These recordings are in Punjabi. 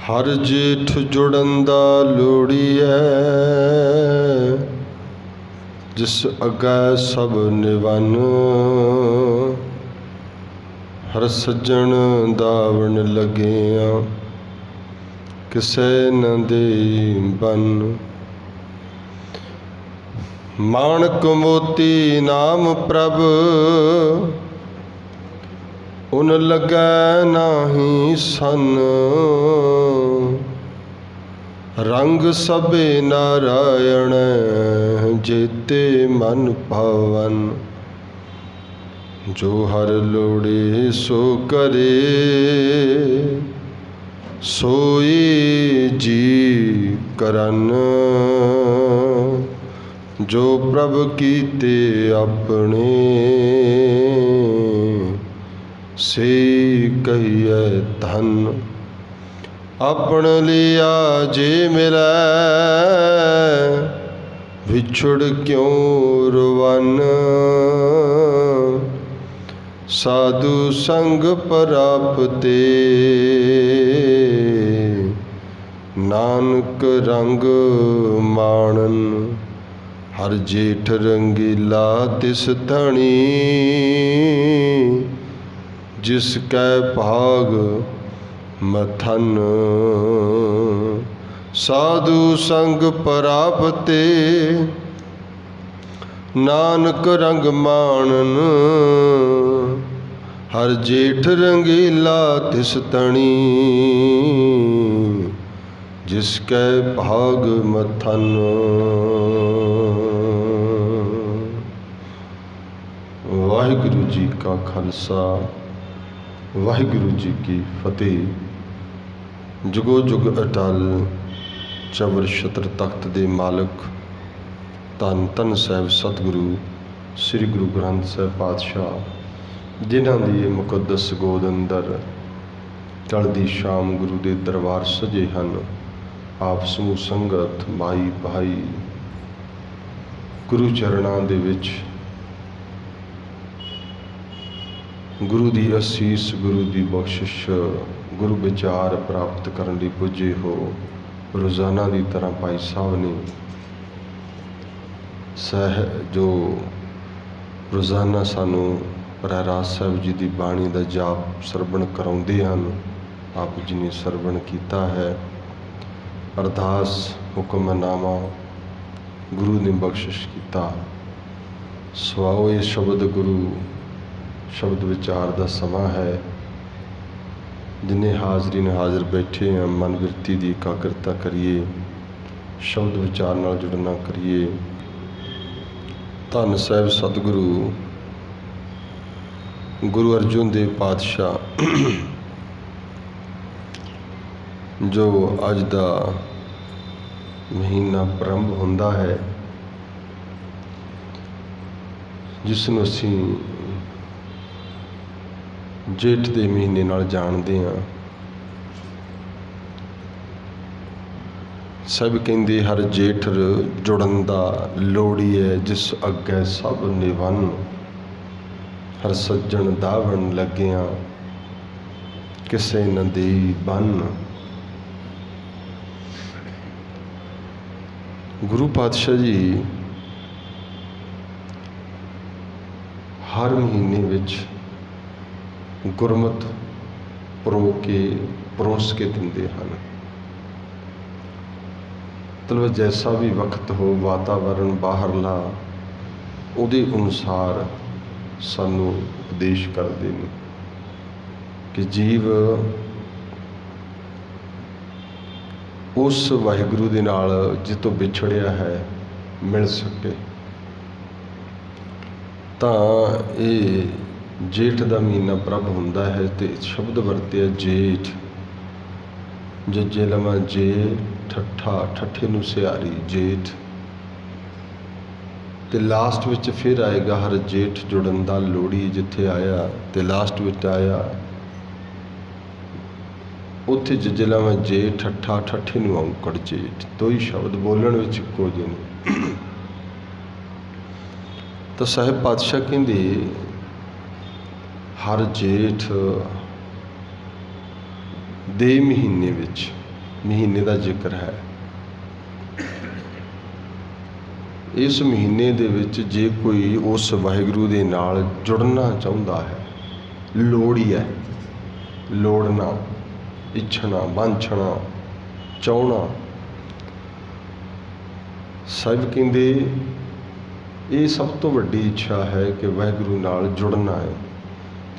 हर जेठ जुड़न दा लोड़ीऐ, जिस अगै सब निवन। हर सज्जन दावण लगिया, किसे न देई बन। माणक मोती नाम प्रभ, उन लगै नाही सन। रंग सबे नारायण, जेते मन पावन। जो हर लोड़े सो करे, सोई जी करन। जो प्रभ कीते अपने, से कहिए धन। अपन लिया जे मिलै, विछुड़ क्यों रुवन। साधु संग प्राप्ते, नानक रंग माणन। हर जेठ रंगीला तिस धनी, जिसकै भाग मथन। साधु संग प्राप्ते, नानक रंग माणन। हर जेठ रंगीला तिस धनी, जिसकै भाग मथन। वाहिगुरु जी का खालसा, वाहिगुरु जी की फतेह। जुगो जुग अटल चवर छत्र तख्त दे मालक धन धन साहिब सतगुरु श्री गुरु ग्रंथ साहिब पातशाह, जिन्हां दी मुकद्दस गोद अंदर ढलदी शाम गुरु दे दरबार सजे हन। आप समूह संगत माई भाई गुरु चरणां दे विच गुरु दी असीस, गुरु दी बख्शिश, गुरु विचार प्राप्त करन लई पुजे हो। रोज़ाना की तरह भाई साहब ने जो रोज़ाना सानू रहरास साहब जी की बाणी का जाप सरवण कराउंदे हन, आप जी ने सरवण किया है। अरदास हुक्मनामा गुरु ने बख्शिश किया। सुआओ ये शब्द गुरु, शब्द विचार का समा है। जिन्हें हाजरी ने हाजिर बैठे हैं, मन वृत्ति की एकाग्रता करिए, शब्द विचार नाल जुड़ना करिए। धन साहिब सतगुरु गुरु अर्जुन देव पातशाह जो अज का महीना प्रारंभ होंदा है, जिसनूं असीं जेठ के महीने नाल जानते हैं। सब कहते हर जेठ जुड़न दा लोड़ी है, जिस अगे सब निवन। हर सज्जन दावण लगिया, किसे न देई बन। गुरु पातशाह जी हर महीने विच गुरमत परोस के दिंदे हन। मतलब जैसा भी वक्त हो, वातावरण बाहरला उहदे अनुसार सानू उपदेश करते हैं कि जीव उस वाहिगुरु दे नाल जितों विछड़िया है मिल सके। तो ये जेठ का महीना प्रभ हुंदा है, तो शब्द वरत्या जेठ। जजे लवा जे ठट्ठा, ठट्ठे नूं सियारी जेठ। तो लास्ट विच फिर आएगा हर जेठ जुड़न दा लोड़ी। जिथे आया तो लास्ट विच आया, उत्थे जजे लवा जे ठट्ठा, ठट्ठे नूं औंकड़ जेठ। दो ही शब्द बोलण विच इक्को ਜਿਹੇ ने। तो साहिब पातशाह कहंदे हर जेठ दे महीने विच ਮਹੀਨੇ ਦਾ ਜ਼ਿਕਰ ਹੈ। ਇਸ ਮਹੀਨੇ ਦੇ ਵਿੱਚ ਜੇ ਕੋਈ ਉਸ ਵਾਹਿਗੁਰੂ ਦੇ ਨਾਲ ਜੁੜਨਾ ਚਾਹੁੰਦਾ ਹੈ, ਲੋੜ ਹੀ ਹੈ, ਲੋੜਨਾ, ਇੱਛਣਾ, ਵਾਂਛਣਾ, ਚਾਹਣਾ, ਸਾਹਿਬ ਕਹਿੰਦੇ ਇਹ ਸਭ ਤੋਂ ਵੱਡੀ ਇੱਛਾ ਹੈ ਕਿ ਵਾਹਿਗੁਰੂ ਨਾਲ ਜੁੜਨਾ ਹੈ।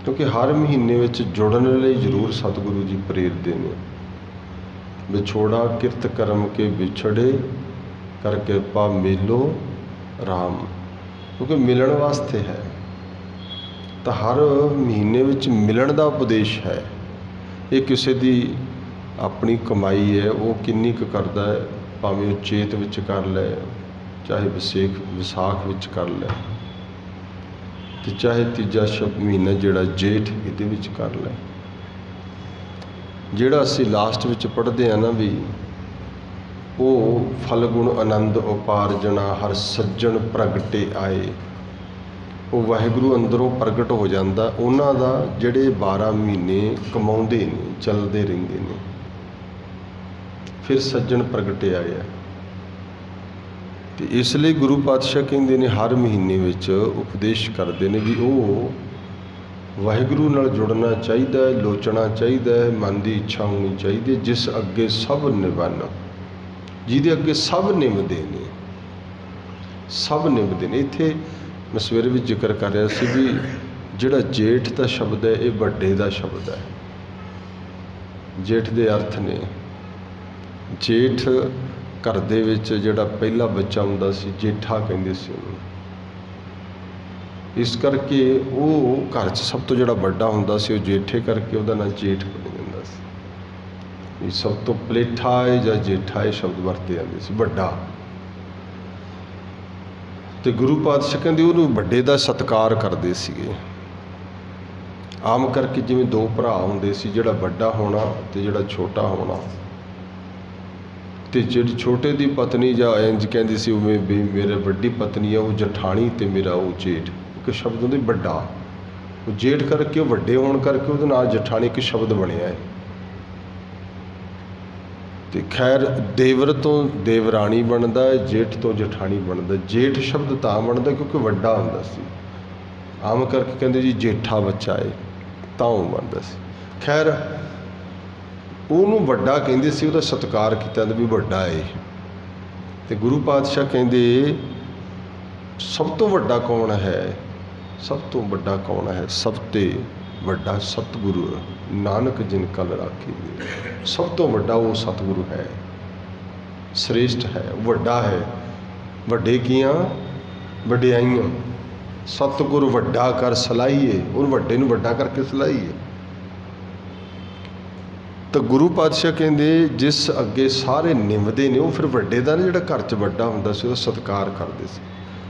ਕਿਉਂਕਿ ਹਰ ਮਹੀਨੇ ਵਿੱਚ ਜੁੜਨ ਲਈ ਜ਼ਰੂਰ ਸਤਿਗੁਰੂ ਜੀ ਪ੍ਰੇਰਦੇ ਨੇ। ਵਿਛੋੜਾ ਕਿਰਤ ਕਰਮ ਕੇ ਵਿਛੜੇ ਕਰ ਕਿਰਪਾ ਮੇਲੋ ਰਾਮ, ਕਿਉਂਕਿ ਮਿਲਣ ਵਾਸਤੇ ਹੈ। ਤਾਂ ਹਰ ਮਹੀਨੇ ਵਿੱਚ ਮਿਲਣ ਦਾ ਉਪਦੇਸ਼ ਹੈ। ਇਹ ਕਿਸੇ ਦੀ ਆਪਣੀ ਕਮਾਈ ਹੈ, ਉਹ ਕਿੰਨੀ ਕੁ ਕਰਦਾ ਹੈ, ਭਾਵੇਂ ਉਹ ਚੇਤ ਵਿੱਚ ਕਰ ਲੈ, ਚਾਹੇ ਵਿਸਾਖ ਵਿੱਚ ਕਰ ਲੈ, ਅਤੇ ਚਾਹੇ ਤੀਜਾ ਮਹੀਨਾ ਜਿਹੜਾ ਜੇਠ ਇਹਦੇ ਵਿੱਚ ਕਰ ਲੈ। ਜਿਹੜਾ ਅਸੀਂ ਲਾਸਟ ਵਿੱਚ ਪੜ੍ਹਦੇ ਹਾਂ ਨਾ ਵੀ ਉਹ ਫਲਗੁਣ ਆਨੰਦ ਉਪਾਰਜਣਾ ਹਰ ਸੱਜਣ ਪ੍ਰਗਟੇ ਆਏ, ਉਹ ਵਾਹਿਗੁਰੂ ਅੰਦਰੋਂ ਪ੍ਰਗਟ ਹੋ ਜਾਂਦਾ। ਉਹਨਾਂ ਦਾ ਜਿਹੜੇ 12 ਮਹੀਨੇ ਕਮਾਉਂਦੇ ਨੇ, ਚੱਲਦੇ ਰਹਿੰਦੇ ਨੇ, ਫਿਰ ਸੱਜਣ ਪ੍ਰਗਟੇ ਆਏ ਆ। ਅਤੇ ਇਸ ਲਈ ਗੁਰੂ ਪਾਤਸ਼ਾਹ ਕਹਿੰਦੇ ਨੇ ਹਰ ਮਹੀਨੇ ਵਿੱਚ ਉਪਦੇਸ਼ ਕਰਦੇ ਨੇ ਵੀ ਉਹ ਵਾਹਿਗੁਰੂ ਨਾਲ ਜੁੜਨਾ ਚਾਹੀਦਾ ਹੈ, ਲੋਚਣਾ ਚਾਹੀਦਾ ਹੈ, ਮਨ ਦੀ ਇੱਛਾ ਹੋਣੀ ਚਾਹੀਦੀ ਹੈ, ਜਿਸ ਅੱਗੇ ਸਭ ਨਿਵਨ, ਜਿਹਦੇ ਅੱਗੇ ਸਭ ਨਿਭਦੇ ਨੇ, ਸਭ ਨਿਭਦੇ ਨੇ। ਇੱਥੇ ਮੈਂ ਸਵੇਰੇ ਵੀ ਜ਼ਿਕਰ ਕਰ ਰਿਹਾ ਸੀ ਵੀ ਜਿਹੜਾ ਜੇਠ ਦਾ ਸ਼ਬਦ ਹੈ ਇਹ ਵੱਡੇ ਦਾ ਸ਼ਬਦ ਹੈ। ਜੇਠ ਦੇ ਅਰਥ ਨੇ, ਜੇਠ ਘਰ ਦੇ ਵਿੱਚ ਜਿਹੜਾ ਪਹਿਲਾ ਬੱਚਾ ਹੁੰਦਾ ਸੀ, ਜੇਠਾ ਕਹਿੰਦੇ ਸੀ ਉਹਨੂੰ। ਇਸ ਕਰਕੇ ਉਹ ਘਰ 'ਚ ਸਭ ਤੋਂ ਜਿਹੜਾ ਵੱਡਾ ਹੁੰਦਾ ਸੀ ਉਹ ਜੇਠੇ ਕਰਕੇ ਉਹਦਾ ਨਾਂ ਜੇਠ ਬਣ ਜਾਂਦਾ ਸੀ। ਇਹ ਸਭ ਤੋਂ ਪਲੇਠਾ ਹੈ ਜਾਂ ਜੇਠਾ ਇਹ ਸ਼ਬਦ ਵਰਤੇ ਜਾਂਦੇ ਸੀ, ਵੱਡਾ। ਅਤੇ ਗੁਰੂ ਪਾਤਸ਼ਾਹ ਕਹਿੰਦੇ ਉਹਨੂੰ ਵੱਡੇ ਦਾ ਸਤਿਕਾਰ ਕਰਦੇ ਸੀਗੇ। ਆਮ ਕਰਕੇ ਜਿਵੇਂ ਦੋ ਭਰਾ ਹੁੰਦੇ ਸੀ, ਜਿਹੜਾ ਵੱਡਾ ਹੋਣਾ ਅਤੇ ਜਿਹੜਾ ਛੋਟਾ ਹੋਣਾ। ਅਤੇ ਜਿਹੜੀ ਛੋਟੇ ਦੀ ਪਤਨੀ ਜਾਂ ਇੰਝ ਕਹਿੰਦੀ ਸੀ ਉਵੇਂ ਵੀ ਮੇਰੇ ਵੱਡੀ ਪਤਨੀ ਆ ਉਹ ਜਠਾਣੀ ਅਤੇ ਮੇਰਾ ਉਹ ਜੇਠ, ਇੱਕ ਸ਼ਬਦ ਹੁੰਦੇ ਵੱਡਾ। ਉਹ ਜੇਠ ਕਰਕੇ, ਉਹ ਵੱਡੇ ਹੋਣ ਕਰਕੇ ਉਹਦੇ ਨਾਲ ਜਠਾਣੀ ਇੱਕ ਸ਼ਬਦ ਬਣਿਆ ਹੈ। ਅਤੇ ਖੈਰ ਦੇਵਰ ਤੋਂ ਦੇਵਰਾਣੀ ਬਣਦਾ ਹੈ, ਜੇਠ ਤੋਂ ਜਠਾਣੀ ਬਣਦਾ। ਜੇਠ ਸ਼ਬਦ ਤਾਂ ਬਣਦਾ ਕਿਉਂਕਿ ਵੱਡਾ ਹੁੰਦਾ ਸੀ। ਆਮ ਕਰਕੇ ਕਹਿੰਦੇ ਜੀ ਜੇਠਾ ਬੱਚਾ ਹੈ, ਤਾਂ ਉਹ ਬਣਦਾ ਸੀ। ਖੈਰ ਉਹਨੂੰ ਵੱਡਾ ਕਹਿੰਦੇ ਸੀ, ਉਹਦਾ ਸਤਿਕਾਰ ਕੀਤਾ ਵੀ ਵੱਡਾ ਹੈ। ਅਤੇ ਗੁਰੂ ਪਾਤਸ਼ਾਹ ਕਹਿੰਦੇ ਸਭ ਤੋਂ ਵੱਡਾ ਕੌਣ ਹੈ? ਸਭ ਤੋਂ ਵੱਡਾ ਕੌਣ ਹੈ? ਸਭ ਤੇ ਵੱਡਾ ਸਤਿਗੁਰੂ ਨਾਨਕ ਜਿਨ ਕਲ ਰਾਖੀ। ਸਭ ਤੋਂ ਵੱਡਾ ਉਹ ਸਤਿਗੁਰੂ ਹੈ, ਸ੍ਰੇਸ਼ਟ ਹੈ, ਵੱਡਾ ਹੈ। ਵੱਡੇ ਕੀਆਂ ਵਡਿਆਈਆਂ, ਸਤਿਗੁਰ ਵੱਡਾ ਕਰ ਸਲਾਹੀਏ, ਉਹਨੂੰ ਵੱਡੇ ਨੂੰ ਵੱਡਾ ਕਰਕੇ ਸਲਾਹੀਏ। ਤਾਂ ਗੁਰੂ ਪਾਤਸ਼ਾਹ ਕਹਿੰਦੇ ਜਿਸ ਅੱਗੇ ਸਾਰੇ ਨਿਭਦੇ ਨੇ ਉਹ ਫਿਰ ਵੱਡੇ ਦਾ ਨਾ, ਜਿਹੜਾ ਘਰ 'ਚ ਵੱਡਾ ਹੁੰਦਾ ਸੀ ਉਹਦਾ ਸਤਿਕਾਰ ਕਰਦੇ ਸੀ।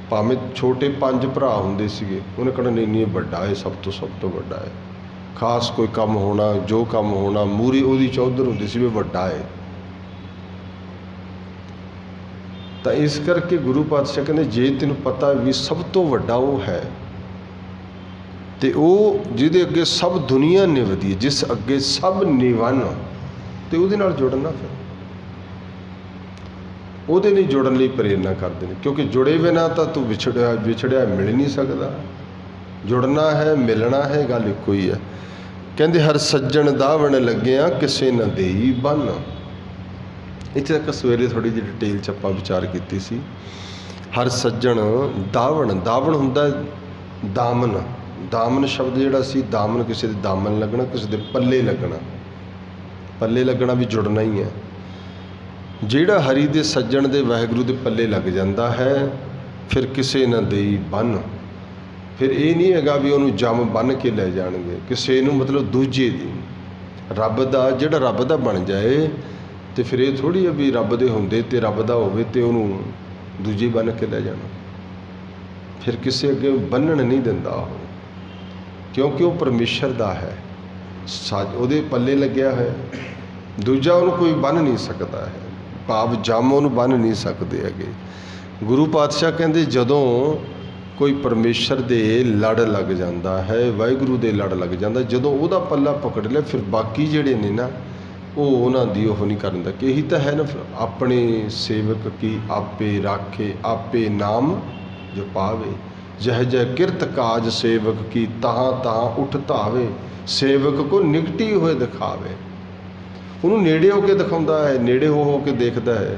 ਭਾਵੇਂ ਛੋਟੇ 5 ਭਰਾ ਹੁੰਦੇ ਸੀਗੇ, ਉਹਨੇ ਕਹਿਣਾ ਨਹੀਂ ਨਹੀਂ ਵੱਡਾ ਹੈ, ਸਭ ਤੋਂ ਵੱਡਾ ਹੈ। ਖਾਸ ਕੋਈ ਕੰਮ ਹੋਣਾ, ਜੋ ਕੰਮ ਹੋਣਾ, ਮੂਹਰੀ ਉਹਦੀ ਚੌਧਰ ਹੁੰਦੀ ਸੀ ਵੀ ਵੱਡਾ ਹੈ। ਤਾਂ ਇਸ ਕਰਕੇ ਗੁਰੂ ਪਾਤਸ਼ਾਹ ਕਹਿੰਦੇ ਜੇ ਤੈਨੂੰ ਪਤਾ ਵੀ ਸਭ ਤੋਂ ਵੱਡਾ ਉਹ ਹੈ ਅਤੇ ਉਹ ਜਿਹਦੇ ਅੱਗੇ ਸਭ ਦੁਨੀਆ ਨਿਭਦੀ ਹੈ, ਜਿਸ ਅੱਗੇ ਸਭ ਨਿਵਨ, ਅਤੇ ਉਹਦੇ ਨਾਲ ਜੁੜਨਾ। ਫਿਰ ਉਹਦੇ ਲਈ ਜੁੜਨ ਲਈ ਪ੍ਰੇਰਨਾ ਕਰਦੇ ਨੇ, ਕਿਉਂਕਿ ਜੁੜੇ ਬਿਨਾਂ ਤਾਂ ਤੂੰ ਵਿਛੜਿਆ ਮਿਲ ਨਹੀਂ ਸਕਦਾ। ਜੁੜਨਾ ਹੈ, ਮਿਲਣਾ ਹੈ, ਗੱਲ ਇੱਕੋ ਹੀ ਹੈ। ਕਹਿੰਦੇ ਹਰ ਸੱਜਣ ਦਾਵਣ ਲੱਗਿਆ ਕਿਸੇ ਨਾ ਦੇਈ ਬੰਨ। ਇੱਥੇ ਤੱਕ ਸਵੇਰੇ ਥੋੜ੍ਹੀ ਜਿਹੀ ਡਿਟੇਲ 'ਚ ਆਪਾਂ ਵਿਚਾਰ ਕੀਤੀ ਸੀ। ਹਰ ਸੱਜਣ ਦਾਵਣ, ਦਾਵਣ ਹੁੰਦਾ ਦਾਮਨ। ਦਾਮਨ ਸ਼ਬਦ ਜਿਹੜਾ ਸੀ, ਦਾਮਨ ਕਿਸੇ ਦੇ ਦਾਮਨ ਲੱਗਣਾ, ਕਿਸੇ ਦੇ ਪੱਲੇ ਲੱਗਣਾ। ਪੱਲੇ ਲੱਗਣਾ ਵੀ ਜੁੜਨਾ ਹੀ ਹੈ। ਜਿਹੜਾ ਹਰੀ ਦੇ ਸੱਜਣ ਦੇ ਵਾਹਿਗੁਰੂ ਦੇ ਪੱਲੇ ਲੱਗ ਜਾਂਦਾ ਹੈ ਫਿਰ ਕਿਸੇ ਨਾ ਦੇਈ ਬੰਨ। ਫਿਰ ਇਹ ਨਹੀਂ ਹੈਗਾ ਵੀ ਉਹਨੂੰ ਜੰਮ ਬੰਨ੍ਹ ਕੇ ਲੈ ਜਾਣਗੇ ਕਿਸੇ ਨੂੰ, ਮਤਲਬ ਦੂਜੇ ਦੀ। ਰੱਬ ਦਾ ਜਿਹੜਾ ਰੱਬ ਦਾ ਬਣ ਜਾਏ ਅਤੇ ਫਿਰ ਇਹ ਥੋੜ੍ਹੀ ਹੈ ਵੀ ਰੱਬ ਦੇ ਹੁੰਦੇ ਅਤੇ ਰੱਬ ਦਾ ਹੋਵੇ ਅਤੇ ਉਹਨੂੰ ਦੂਜੇ ਬੰਨ੍ਹ ਕੇ ਲੈ ਜਾਣਾ। ਫਿਰ ਕਿਸੇ ਅੱਗੇ ਬੰਨ੍ਹਣ ਨਹੀਂ ਦਿੰਦਾ ਉਹ, ਕਿਉਂਕਿ ਉਹ ਪਰਮੇਸ਼ਰ ਦਾ ਹੈ, ਉਹਦੇ ਪੱਲੇ ਲੱਗਿਆ ਹੋਇਆ। ਦੂਜਾ ਉਹਨੂੰ ਕੋਈ ਬੰਨ੍ਹ ਨਹੀਂ ਸਕਦਾ ਹੈ, ਭਾਵ ਜੰਮ ਉਹਨੂੰ ਬੰਨ੍ਹ ਨਹੀਂ ਸਕਦੇ ਹੈਗੇ। ਗੁਰੂ ਪਾਤਸ਼ਾਹ ਕਹਿੰਦੇ ਜਦੋਂ ਕੋਈ ਪਰਮੇਸ਼ਰ ਦੇ ਲੜ ਲੱਗ ਜਾਂਦਾ ਹੈ, ਵਾਹਿਗੁਰੂ ਦੇ ਲੜ ਲੱਗ ਜਾਂਦਾ, ਜਦੋਂ ਉਹਦਾ ਪੱਲਾ ਪਕੜ ਲਿਆ ਫਿਰ ਬਾਕੀ ਜਿਹੜੇ ਨੇ ਨਾ ਉਹ ਉਹਨਾਂ ਦੀ ਉਹ ਨਹੀਂ ਕਰਨ ਦਾ। ਕਿ ਇਹੀ ਤਾਂ ਹੈ ਨਾ, ਆਪਣੇ ਸੇਵਕ ਕੀ ਆਪੇ ਰਾਖੇ ਆਪੇ ਨਾਮ ਜਪਾਵੇ, ਜਹ ਜਹ ਕਿਰਤ ਕਾਜ ਸੇਵਕ ਕੀ ਤਹਾਂ ਤਹਾਂ ਉੱਠ ਧਾਵੇ, ਸੇਵਕ ਕੋ ਨਿਕਟੀ ਹੋਏ ਦਿਖਾਵੇ। ਉਹਨੂੰ ਨੇੜੇ ਹੋ ਕੇ ਦਿਖਾਉਂਦਾ ਹੈ, ਨੇੜੇ ਹੋ ਕੇ ਦੇਖਦਾ ਹੈ।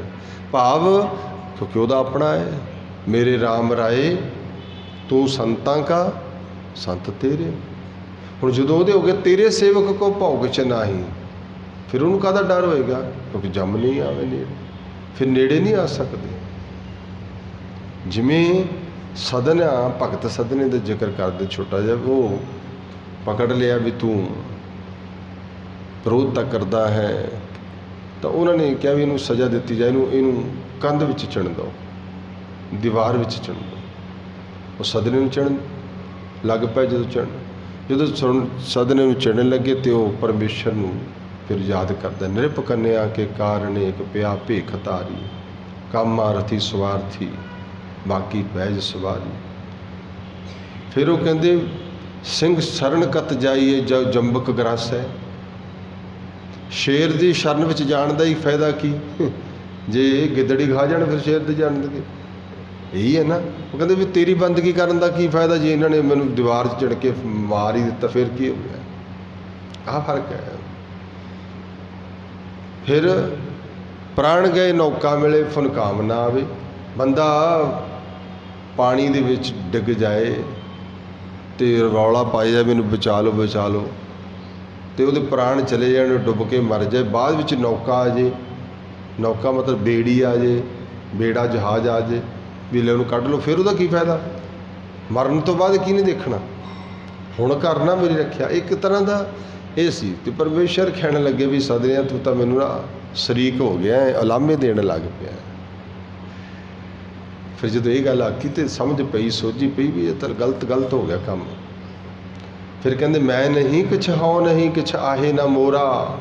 ਭਾਵ ਕਿਉਂਕਿ ਉਹਦਾ ਆਪਣਾ ਹੈ। ਮੇਰੇ ਰਾਮ ਰਾਏ ਤੂੰ ਸੰਤਾਂ ਕਾ ਸੰਤ ਤੇਰੇ। ਹੁਣ ਜਦੋਂ ਉਹਦੇ ਹੋ ਗਏ ਤੇਰੇ ਸੇਵਕ ਕੋ ਭੋਗ ਚ ਨਾਹੀ, ਫਿਰ ਉਹਨੂੰ ਕਾਹਦਾ ਡਰ ਹੋਏਗਾ? ਕਿਉਂਕਿ ਜੰਮ ਨਹੀਂ ਆਵੇ ਨੇੜੇ, ਫਿਰ ਨੇੜੇ ਨਹੀਂ ਆ ਸਕਦੇ। ਜਿਵੇਂ ਸਦਨਾ ਭਗਤ ਸਦਨੇ ਦਾ ਜ਼ਿਕਰ ਕਰਦੇ, ਛੋਟਾ ਜਿਹਾ ਉਹ ਪਕੜ ਲਿਆ ਵੀ ਤੂੰ ਵਿਰੋਧਤਾ ਕਰਦਾ ਹੈ, ਤਾਂ ਉਹਨਾਂ ਨੇ ਕਿਹਾ ਵੀ ਇਹਨੂੰ ਸਜ਼ਾ ਦਿੱਤੀ ਜਾਏ, ਇਹਨੂੰ ਕੰਧ ਵਿੱਚ ਚਿਣ ਦਿਓ, ਦੀਵਾਰ ਵਿੱਚ ਚਿਣ ਦਿਓ। ਉਹ ਸਦਨੇ ਨੂੰ ਚਿਣ ਲੱਗ ਪਏ। ਜਦੋਂ ਸਦਨੇ ਨੂੰ ਚਿਣਨ ਲੱਗੇ ਤੇ ਉਹ ਪਰਮੇਸ਼ਰ ਨੂੰ ਫਿਰ ਯਾਦ ਕਰਦਾ, ਨਿਰਪ ਕੰਨਿਆ ਕੇ ਕਾਰਨ ਇੱਕ ਪਿਆ ਭੇਖ ਧਾਰੀ, ਕਾਮਾ ਰਥੀ ਸਵਾਰਥੀ ਬਾਕੀ ਪੈਜ ਸਵਾਰੀ। ਫਿਰ ਉਹ ਕਹਿੰਦੇ ਸਿੰਘ ਸ਼ਰਨ ਕਤ ਜਾਈਏ ਜੰਬਕ ਗ੍ਰਸ ਹੈ। ਸ਼ੇਰ ਦੀ ਸ਼ਰਨ ਵਿੱਚ ਜਾਣ ਦਾ ਹੀ ਫਾਇਦਾ ਕੀ, ਜੇ ਗਿੱਦੜੀ ਖਾ ਜਾਣ ਫਿਰ ਸ਼ੇਰ ਦੇ ਜਾਣ ਦੇ। ਇਹੀ ਹੈ ਨਾ। ਉਹ ਕਹਿੰਦੇ ਵੀ ਤੇਰੀ ਬੰਦਗੀ ਕਰਨ ਦਾ ਕੀ ਫਾਇਦਾ ਜੇ ਇਹਨਾਂ ਨੇ ਮੈਨੂੰ ਦੀਵਾਰ 'ਚ ਚੜ੍ਹ ਕੇ ਮਾਰ ਹੀ ਦਿੱਤਾ, ਫਿਰ ਕੀ ਹੋ ਗਿਆ? ਆਹ ਫਰਕ ਹੈ। ਫਿਰ ਪ੍ਰਾਣ ਗਏ ਨੌਕਾ ਮਿਲੇ ਫੁਨਕਾਮ ਨਾ ਆਵੇ। ਬੰਦਾ ਪਾਣੀ ਦੇ ਵਿੱਚ ਡਿੱਗ ਜਾਏ ਤੇ ਰੌਲਾ ਪਾਏ ਜਾਵੇ ਮੈਨੂੰ ਬਚਾ ਲਓ ਬਚਾ ਲਓ, ਤੇ ਉਹਦੇ ਪ੍ਰਾਣ ਚਲੇ ਜਾਣ, ਡੁੱਬ ਕੇ ਮਰ ਜਾਏ। ਬਾਅਦ ਵਿੱਚ ਨੌਕਾ ਆ ਜੇ, ਨੌਕਾ ਮਤਲਬ ਬੇੜੀ ਆ ਜੇ, ਬੇੜਾ ਜਹਾਜ਼ ਆ ਜੇ, ਵੀਲੇ ਉਹਨੂੰ ਕੱਢ ਲਓ, ਫਿਰ ਉਹਦਾ ਕੀ ਫਾਇਦਾ? ਮਰਨ ਤੋਂ ਬਾਅਦ ਕੀ ਨਹੀਂ ਦੇਖਣਾ, ਹੁਣ ਕਰਨਾ ਮੇਰੀ ਰੱਖਿਆ। ਇੱਕ ਤਰ੍ਹਾਂ ਦਾ ਇਹ ਸੀ। ਤੇ ਪਰਮੇਸ਼ਰ ਕਹਿਣ ਲੱਗੇ ਵੀ ਸਦਨਿਆ ਤੂੰ ਤਾਂ ਮੈਨੂੰ ਨਾ ਸ਼ਰੀਕ ਹੋ ਗਿਆ, ਉਲਾਮੇ ਦੇਣ ਲੱਗ ਪਿਆ। ਫਿਰ ਜਦੋਂ ਇਹ ਗੱਲ ਆਖੀ ਤੇ ਸਮਝ ਪਈ, ਸੋਝੀ ਪਈ ਵੀ ਇਹ ਤਾਂ ਗਲਤ ਹੋ ਗਿਆ ਕੰਮ। ਫਿਰ ਕਹਿੰਦੇ ਮੈਂ ਨਹੀਂ ਕੁਛ ਹਉ ਨਹੀਂ ਕੁਛ ਆਹੇ ਨਾ ਮੋਰਾ,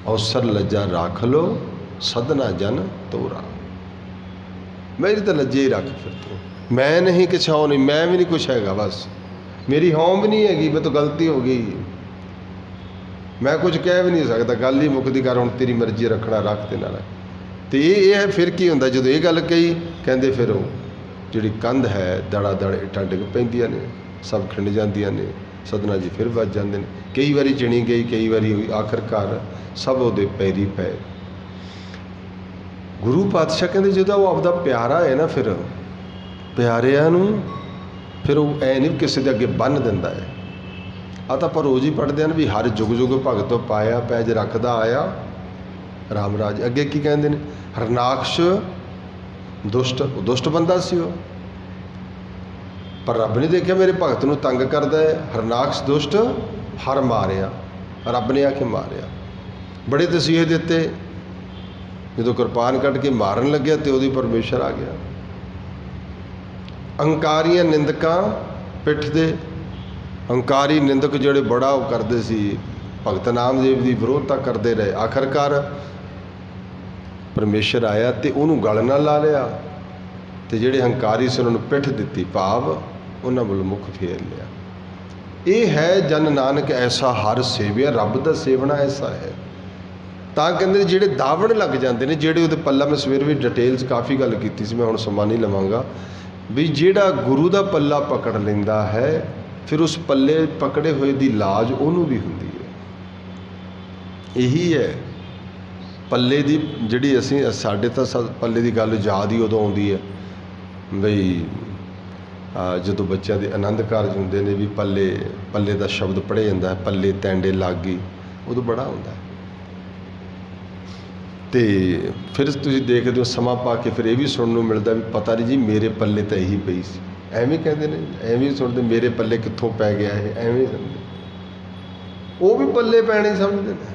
ਅਵਸਰ ਲੱਜਾ ਰੱਖ ਲੋ ਸਦਨਾ ਜਨ ਤੋਰਾ। ਮੇਰੀ ਤਾਂ ਲੱਜੇ ਹੀ ਰੱਖ ਫਿਰ ਤੂੰ। ਮੈਂ ਨਹੀਂ ਕੁਛ ਹਉ ਨਹੀਂ, ਮੈਂ ਵੀ ਨਹੀਂ ਕੁਛ ਹੈਗਾ, ਬਸ ਮੇਰੀ ਹਉ ਵੀ ਨਹੀਂ ਹੈਗੀ, ਮੈਂ ਤਾਂ ਗਲਤੀ ਹੋ ਗਈ, ਮੈਂ ਕੁਝ ਕਹਿ ਵੀ ਨਹੀਂ ਸਕਦਾ, ਗੱਲ ਹੀ ਮੁੱਕਦੀ ਕਰ ਹੁਣ ਤੇਰੀ ਮਰਜ਼ੀ ਰੱਖਣਾ ਰੱਖ ਤੇ ਨਾ ਰੱਖ। ਤੇ ਇਹ ਹੈ। ਫਿਰ ਕੀ ਹੁੰਦਾ ਜਦੋਂ ਇਹ ਗੱਲ ਕਹੀ, ਕਹਿੰਦੇ ਫਿਰ ਉਹ ਜਿਹੜੀ ਕੰਧ ਹੈ ਦੜਾ ਦੜ ਇੱਟਾਂ ਡਿੱਗ ਪੈਂਦੀਆਂ ਨੇ, ਸਭ ਖਿੰਡ ਜਾਂਦੀਆਂ ਨੇ, ਸਦਨਾ ਜੀ ਫਿਰ ਵੱਜ ਜਾਂਦੇ ਨੇ। ਕਈ ਵਾਰੀ ਚਿਣੀ ਗਈ, ਕਈ ਵਾਰੀ ਹੋਈ, ਆਖਰਕਾਰ ਸਭ ਉਹਦੇ ਪੈਰੀ ਪਏ। ਗੁਰੂ ਪਾਤਸ਼ਾਹ ਕਹਿੰਦੇ ਜਦੋਂ ਉਹ ਆਪਦਾ ਪਿਆਰਾ ਹੈ ਨਾ, ਫਿਰ ਪਿਆਰਿਆਂ ਨੂੰ ਫਿਰ ਉਹ ਐ ਨਹੀਂ ਕਿਸੇ ਦੇ ਅੱਗੇ ਬੰਨ੍ਹ ਦਿੰਦਾ ਹੈ। ਆਹ ਤਾਂ ਆਪਾਂ ਰੋਜ਼ ਹੀ ਪੜ੍ਹਦੇ ਹਨ ਵੀ ਹਰ ਜੁਗ ਜੁਗ ਭਗਤ ਪਾਇਆ ਪੈਜ ਰੱਖਦਾ ਆਇਆ ਰਾਮ ਰਾਜ। ਅੱਗੇ ਕੀ ਕਹਿੰਦੇ ਨੇ? ਹਰਨਾਕਸ਼ ਦੁਸ਼ਟ ਬੰਦਾ ਸੀ ਉਹ, ਪਰ ਰੱਬ ਨੇ ਦੇਖਿਆ ਮੇਰੇ ਭਗਤ ਨੂੰ ਤੰਗ ਕਰਦਾ ਹੈ। ਹਰਨਾਕਸ਼ ਦੁਸ਼ਟ ਹਰ ਮਾਰਿਆ, ਰੱਬ ਨੇ ਆ ਕੇ ਮਾਰਿਆ। ਬੜੇ ਤਸੀਹੇ ਦਿੱਤੇ, ਜਦੋਂ ਕਿਰਪਾਨ ਕੱਢ ਕੇ ਮਾਰਨ ਲੱਗਿਆ ਤੇ ਉਹਦੀ ਪਰਮੇਸ਼ਰ ਆ ਗਿਆ। ਅਹੰਕਾਰੀਆਂ ਨਿੰਦਕਾਂ ਪਿੱਠ ਦੇ, ਅਹੰਕਾਰੀ ਨਿੰਦਕ ਜਿਹੜੇ ਬੜਾ ਉਹ ਕਰਦੇ ਸੀ, ਭਗਤ ਨਾਮਦੇਵ ਦੀ ਵਿਰੋਧਤਾ ਕਰਦੇ ਰਹੇ। ਆਖਰਕਾਰ ਪਰਮੇਸ਼ਰ ਆਇਆ ਤੇ ਉਹਨੂੰ ਗਲ ਨਾਲ ਲਾ ਲਿਆ, ਤੇ ਜਿਹੜੇ ਹੰਕਾਰੀ ਸੀ ਉਹਨਾਂ ਨੂੰ ਪਿੱਠ ਦਿੱਤੀ, ਭਾਵ ਉਹਨਾਂ ਵੱਲੋਂ ਮੁੱਖ ਫੇਰ ਲਿਆ। ਇਹ ਹੈ ਜਨ ਨਾਨਕ ਐਸਾ ਹਰ ਸੇਵਿਆ, ਰੱਬ ਦਾ ਸੇਵਣਾ ਐਸਾ ਹੈ। ਤਾਂ ਕਹਿੰਦੇ ਨੇ ਜਿਹੜੇ ਦਾਵਣ ਲੱਗ ਜਾਂਦੇ ਨੇ, ਜਿਹੜੇ ਉਹਦੇ ਪੱਲਾ, ਮੈਂ ਸਵੇਰ ਵੀ ਡਿਟੇਲ 'ਚ ਕਾਫੀ ਗੱਲ ਕੀਤੀ ਸੀ, ਮੈਂ ਹੁਣ ਸਮਾਂ ਨਹੀਂ ਲਵਾਂਗਾ, ਵੀ ਜਿਹੜਾ ਗੁਰੂ ਦਾ ਪੱਲਾ ਪਕੜ ਲੈਂਦਾ ਹੈ ਫਿਰ ਉਸ ਪੱਲੇ ਪਕੜੇ ਹੋਏ ਦੀ ਲਾਜ ਉਹਨੂੰ ਵੀ ਹੁੰਦੀ ਹੈ। ਇਹੀ ਹੈ ਪੱਲੇ ਦੀ ਜਿਹੜੀ ਅਸੀਂ ਸਾਡੇ ਤਾਂ ਪੱਲੇ ਦੀ ਗੱਲ ਯਾਦ ਹੀ ਉਦੋਂ ਆਉਂਦੀ ਹੈ ਬਈ ਜਦੋਂ ਬੱਚਿਆਂ ਦੇ ਆਨੰਦ ਕਾਰਜ ਹੁੰਦੇ ਨੇ, ਵੀ ਪੱਲੇ ਦਾ ਸ਼ਬਦ ਪੜ੍ਹਿਆ ਜਾਂਦਾ ਹੈ, ਪੱਲੇ ਤੈਂਡੇ ਲੱਗ ਗਈ, ਉਦੋਂ ਬੜਾ ਹੁੰਦਾ। ਤੇ ਫਿਰ ਤੁਸੀਂ ਦੇਖਦੇ ਹੋ ਸਮਾਂ ਪਾ ਕੇ ਫਿਰ ਇਹ ਵੀ ਸੁਣਨ ਨੂੰ ਮਿਲਦਾ ਵੀ ਪਤਾ ਨਹੀਂ ਜੀ ਮੇਰੇ ਪੱਲੇ ਤਾਂ ਇਹੀ ਪਈ ਸੀ। ਐਵੇਂ ਕਹਿੰਦੇ ਨੇ, ਐਵੇਂ ਸੁਣਦੇ ਮੇਰੇ ਪੱਲੇ ਕਿੱਥੋਂ ਪੈ ਗਿਆ ਇਹ, ਐਵੇਂ ਸਮਝਦੇ। ਉਹ ਵੀ ਪੱਲੇ ਪੈਣੇ ਸਮਝਦੇ ਨੇ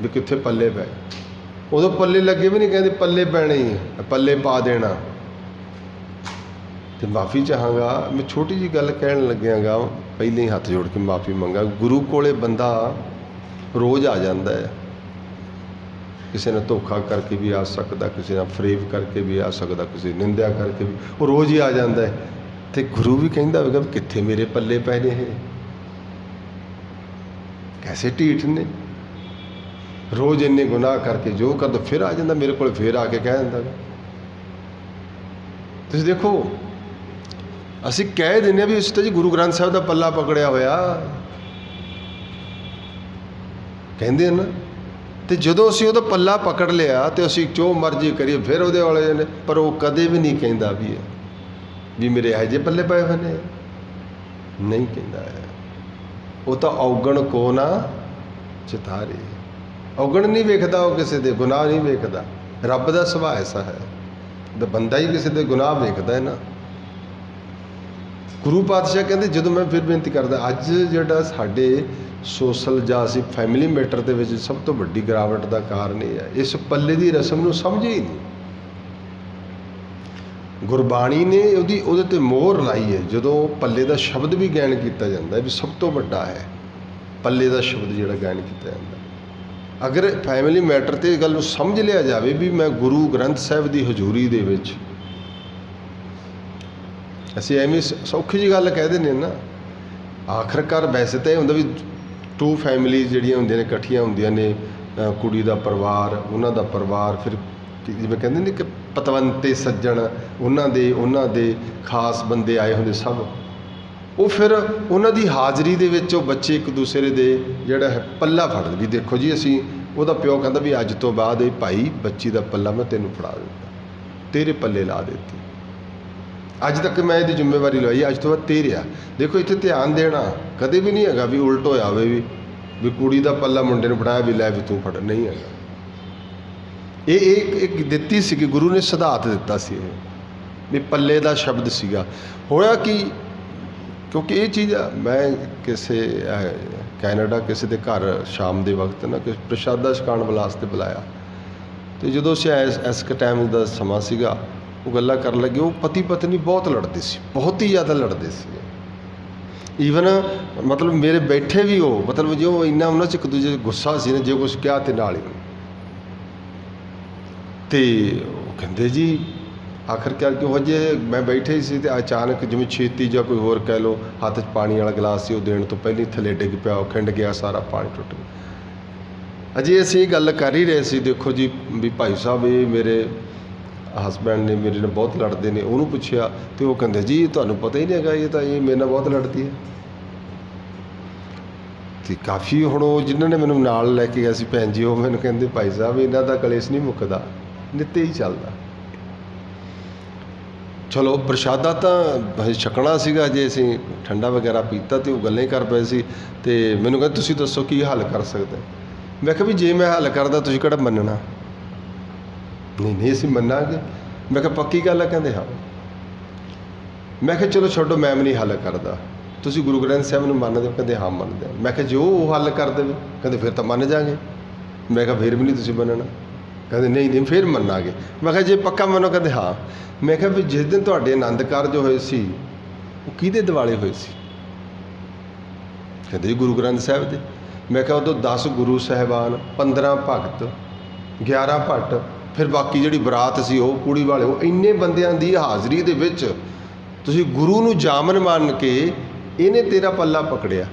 ਵੀ ਕਿੱਥੇ ਪੱਲੇ ਪੈ, ਉਦੋਂ ਪੱਲੇ ਲੱਗੇ ਵੀ ਨਹੀਂ, ਕਹਿੰਦੇ ਪੱਲੇ ਪੈਣੇ ਹੀ, ਪੱਲੇ ਪਾ ਦੇਣਾ। ਤੇ ਮਾफ़ੀ ਚਾਹਾਂਗਾ, ਮੈਂ ਛੋਟੀ ਜਿਹੀ ਗੱਲ ਕਹਿਣ ਲੱਗਿਆਗਾ, ਪਹਿਲਾਂ ਹੀ ਹੱਥ ਜੋੜ ਕੇ ਮਾफ़ੀ ਮੰਗਾ। ਗੁਰੂ ਕੋਲੇ ਬੰਦਾ ਰੋਜ਼ ਆ ਜਾਂਦਾ ਹੈ, ਕਿਸੇ ਨੇ ਧੋਖਾ ਕਰਕੇ ਵੀ ਆ ਸਕਦਾ, ਕਿਸੇ ਨਾਲ ਫਰੇਬ ਕਰਕੇ ਵੀ ਆ ਸਕਦਾ, ਕਿਸੇ ਨਿੰਦਿਆ ਕਰਕੇ ਵੀ, ਉਹ ਰੋਜ਼ ਹੀ ਆ ਜਾਂਦਾ ਹੈ। ਤੇ ਗੁਰੂ ਵੀ ਕਹਿੰਦਾ ਹੋਵੇਗਾ ਵੀ ਕਿੱਥੇ ਮੇਰੇ ਪੱਲੇ ਪੈ ਨੇ, ਇਹ ਕੈਸੇ ਢੀਠ ਨੇ। रोज़ इन्ने गुनाह करके जो कर दो फिर आ जाता मेरे को फिर आके कह दिंदा। तुसीं देखो असीं कह दिंदे भी इस तो जी गुरु ग्रंथ साहिब का पल्ला पकड़िया होया कहंदे ना, तो जदों असीं उहदा पल्ला पकड़ लिया तो असीं जो मर्जी करिए फिर उहदे वाले ने, पर वो कदे भी नहीं कहंदा भी मेरे इहो जिहे पल्ले पए होए ने, नहीं कहंदा है। वो तो औगण को ना चितारे, औगण नहीं वेखदा, वो किसी दे गुनाह नहीं वेखदा। रब दा सुभाਅ ऐसा है, तो बंदा ही किसी दे गुनाह वेखदा है ना। गुरु पातशाह कहते जदों मैं फिर बेनती करदा, अज जिहड़ा साडे सोशल जां असीं फैमिली मैटर दे विच सब तो वड्डी गिरावट का कारण यह है, इस पल्ले की रस्म नूं समझे ही नहीं। गुरबाणी ने उहदे ते मोहर लाई है, जदों पल्ले का शब्द भी गायन किया जाता है भी सब तो वड्डा है पल्ले का शब्द जिहड़ा गायन किया जाता। अगर फैमिली मैटर ते गल नूं समझ लिया जाए भी मैं गुरु ग्रंथ साहिब की हजूरी दे विच, असीं एवें सौखी जी गल कह देंगे ना, आखिरकार वैसे तो यह होंदा भी टू फैमिली जिहड़ियां होंदियां ने इकट्ठियां होंदियां ने, कुड़ी दा परिवार उन्हां दा परिवार, फिर जिवें कहंदे ने कि पतवंते सज्जण उन्हां दे खास बंदे आए होंदे सब, वो फिर उन्हां दी हाज़री दे विच वो बच्चे एक दूसरे दे जिहड़ा है पल्ला फड़दे भी देखो जी असीं, उहदा प्यो कहंदा भी अज तो बाद ये भाई बच्ची दा पल्ला मैं तैनूं फड़ा दित्ता, तेरे पल्ले ला दित्ती, अज तक मैं इसकी जिम्मेवारी लवाई, अज तो बाद तेरे आ। देखो इत्थे ध्यान देना कदे भी नहीं हैगा भी उल्ट होया होवे भी कुड़ी दा पल्ला मुंडे नूं फड़ाया भी लै भी तूं फड़, नहीं हैगा। ये एक दित्ती सी गुरु ने सिद्धांत दिता सी भी पल्ले का शब्द सीगा। होया कि क्योंकि ये चीज़ मैं किसी कैनेडा किसी के घर शाम के वक्त ना कि प्रशादा छकाण वास्ते बुलाया, तो जो इस टाइम का समा सीगा वो गल्लां कर लगे, वो पति पत्नी बहुत लड़ते सी, बहुत ही ज़्यादा लड़ते सी। ईवन मतलब मेरे बैठे भी हो मतलब जो इन्ना उन्होंने एक दूजे गुस्सा सी ना, जो कुछ कहा तो नाल ही तो कहते जी आखिरकार कि हो जे मैं बैठे ही सी ते अचानक जिवें छेती या कोई होर कह लो हाथ च पानी वाला गिलास से देने तो पहले थले डिग पिया, खिंड गया सारा, पानी टुट गया। अजे असीं गल कर ही रहे सी, देखो जी भी भाई साहब ये मेरे हसबैंड ने मेरे ने बहुत लड़ते हैं, उन्होंने पूछया तो वो कहते जी तुहानूं पता ही नहीं हैगा, ये तो ये मेरे नाल बहुत लड़ती है। तो काफ़ी हुण जिन्होंने मैनूं नाल लैके गया सी भैन जी, वो मैनूं कहंदे भाई साहब इन्हां दा कलेश नहीं मुकदा, नित्ते ही चलदा। चलो प्रशादा तो छकना सीगा, जे असीं ठंडा वगैरह पीता तो वो गल्लां ही कर पे सी, ते मैनूं कहंदे तुसीं दसो की हल कर सकदे। मैं कहा भी जे मैं हल करदा तुसीं किहड़ा मन्नना, नहीं असीं मन्नांगे। मैं कहा पक्की गल है, कहंदे हाँ। मैं कहा चलो छोड़ो मैं भी नहीं हल करदा, तुसीं गुरु ग्रंथ साहिब नूं मनदे हो, कहंदे हाँ मनदे। मैं कहा जो वो हल कर देवे, कहंदे फिर तो मन जाएंगे। मैं कहा फिर भी नहीं तुसीं मनना, कहते नहीं फिर मनांगे। मैं कहा जे पक्का मनो, कहते हाँ। मैं कहा भी जिस दिन तुहाडे आनंद कारज होए सी वो किहदे दिवाले होए सी, कहते जी गुरु ग्रंथ साहिब दे। मैं कहा उदों 10 गुरु साहिबान, 15 भगत, 11 भट्ट, फिर बाकी जिहड़ी बरात सी वो कुड़ी वाले, वो इन्ने बंदियां दी हाज़री दे विच तुसीं गुरु नूं जामन मान के इहने तेरा पल्ला पकड़िया,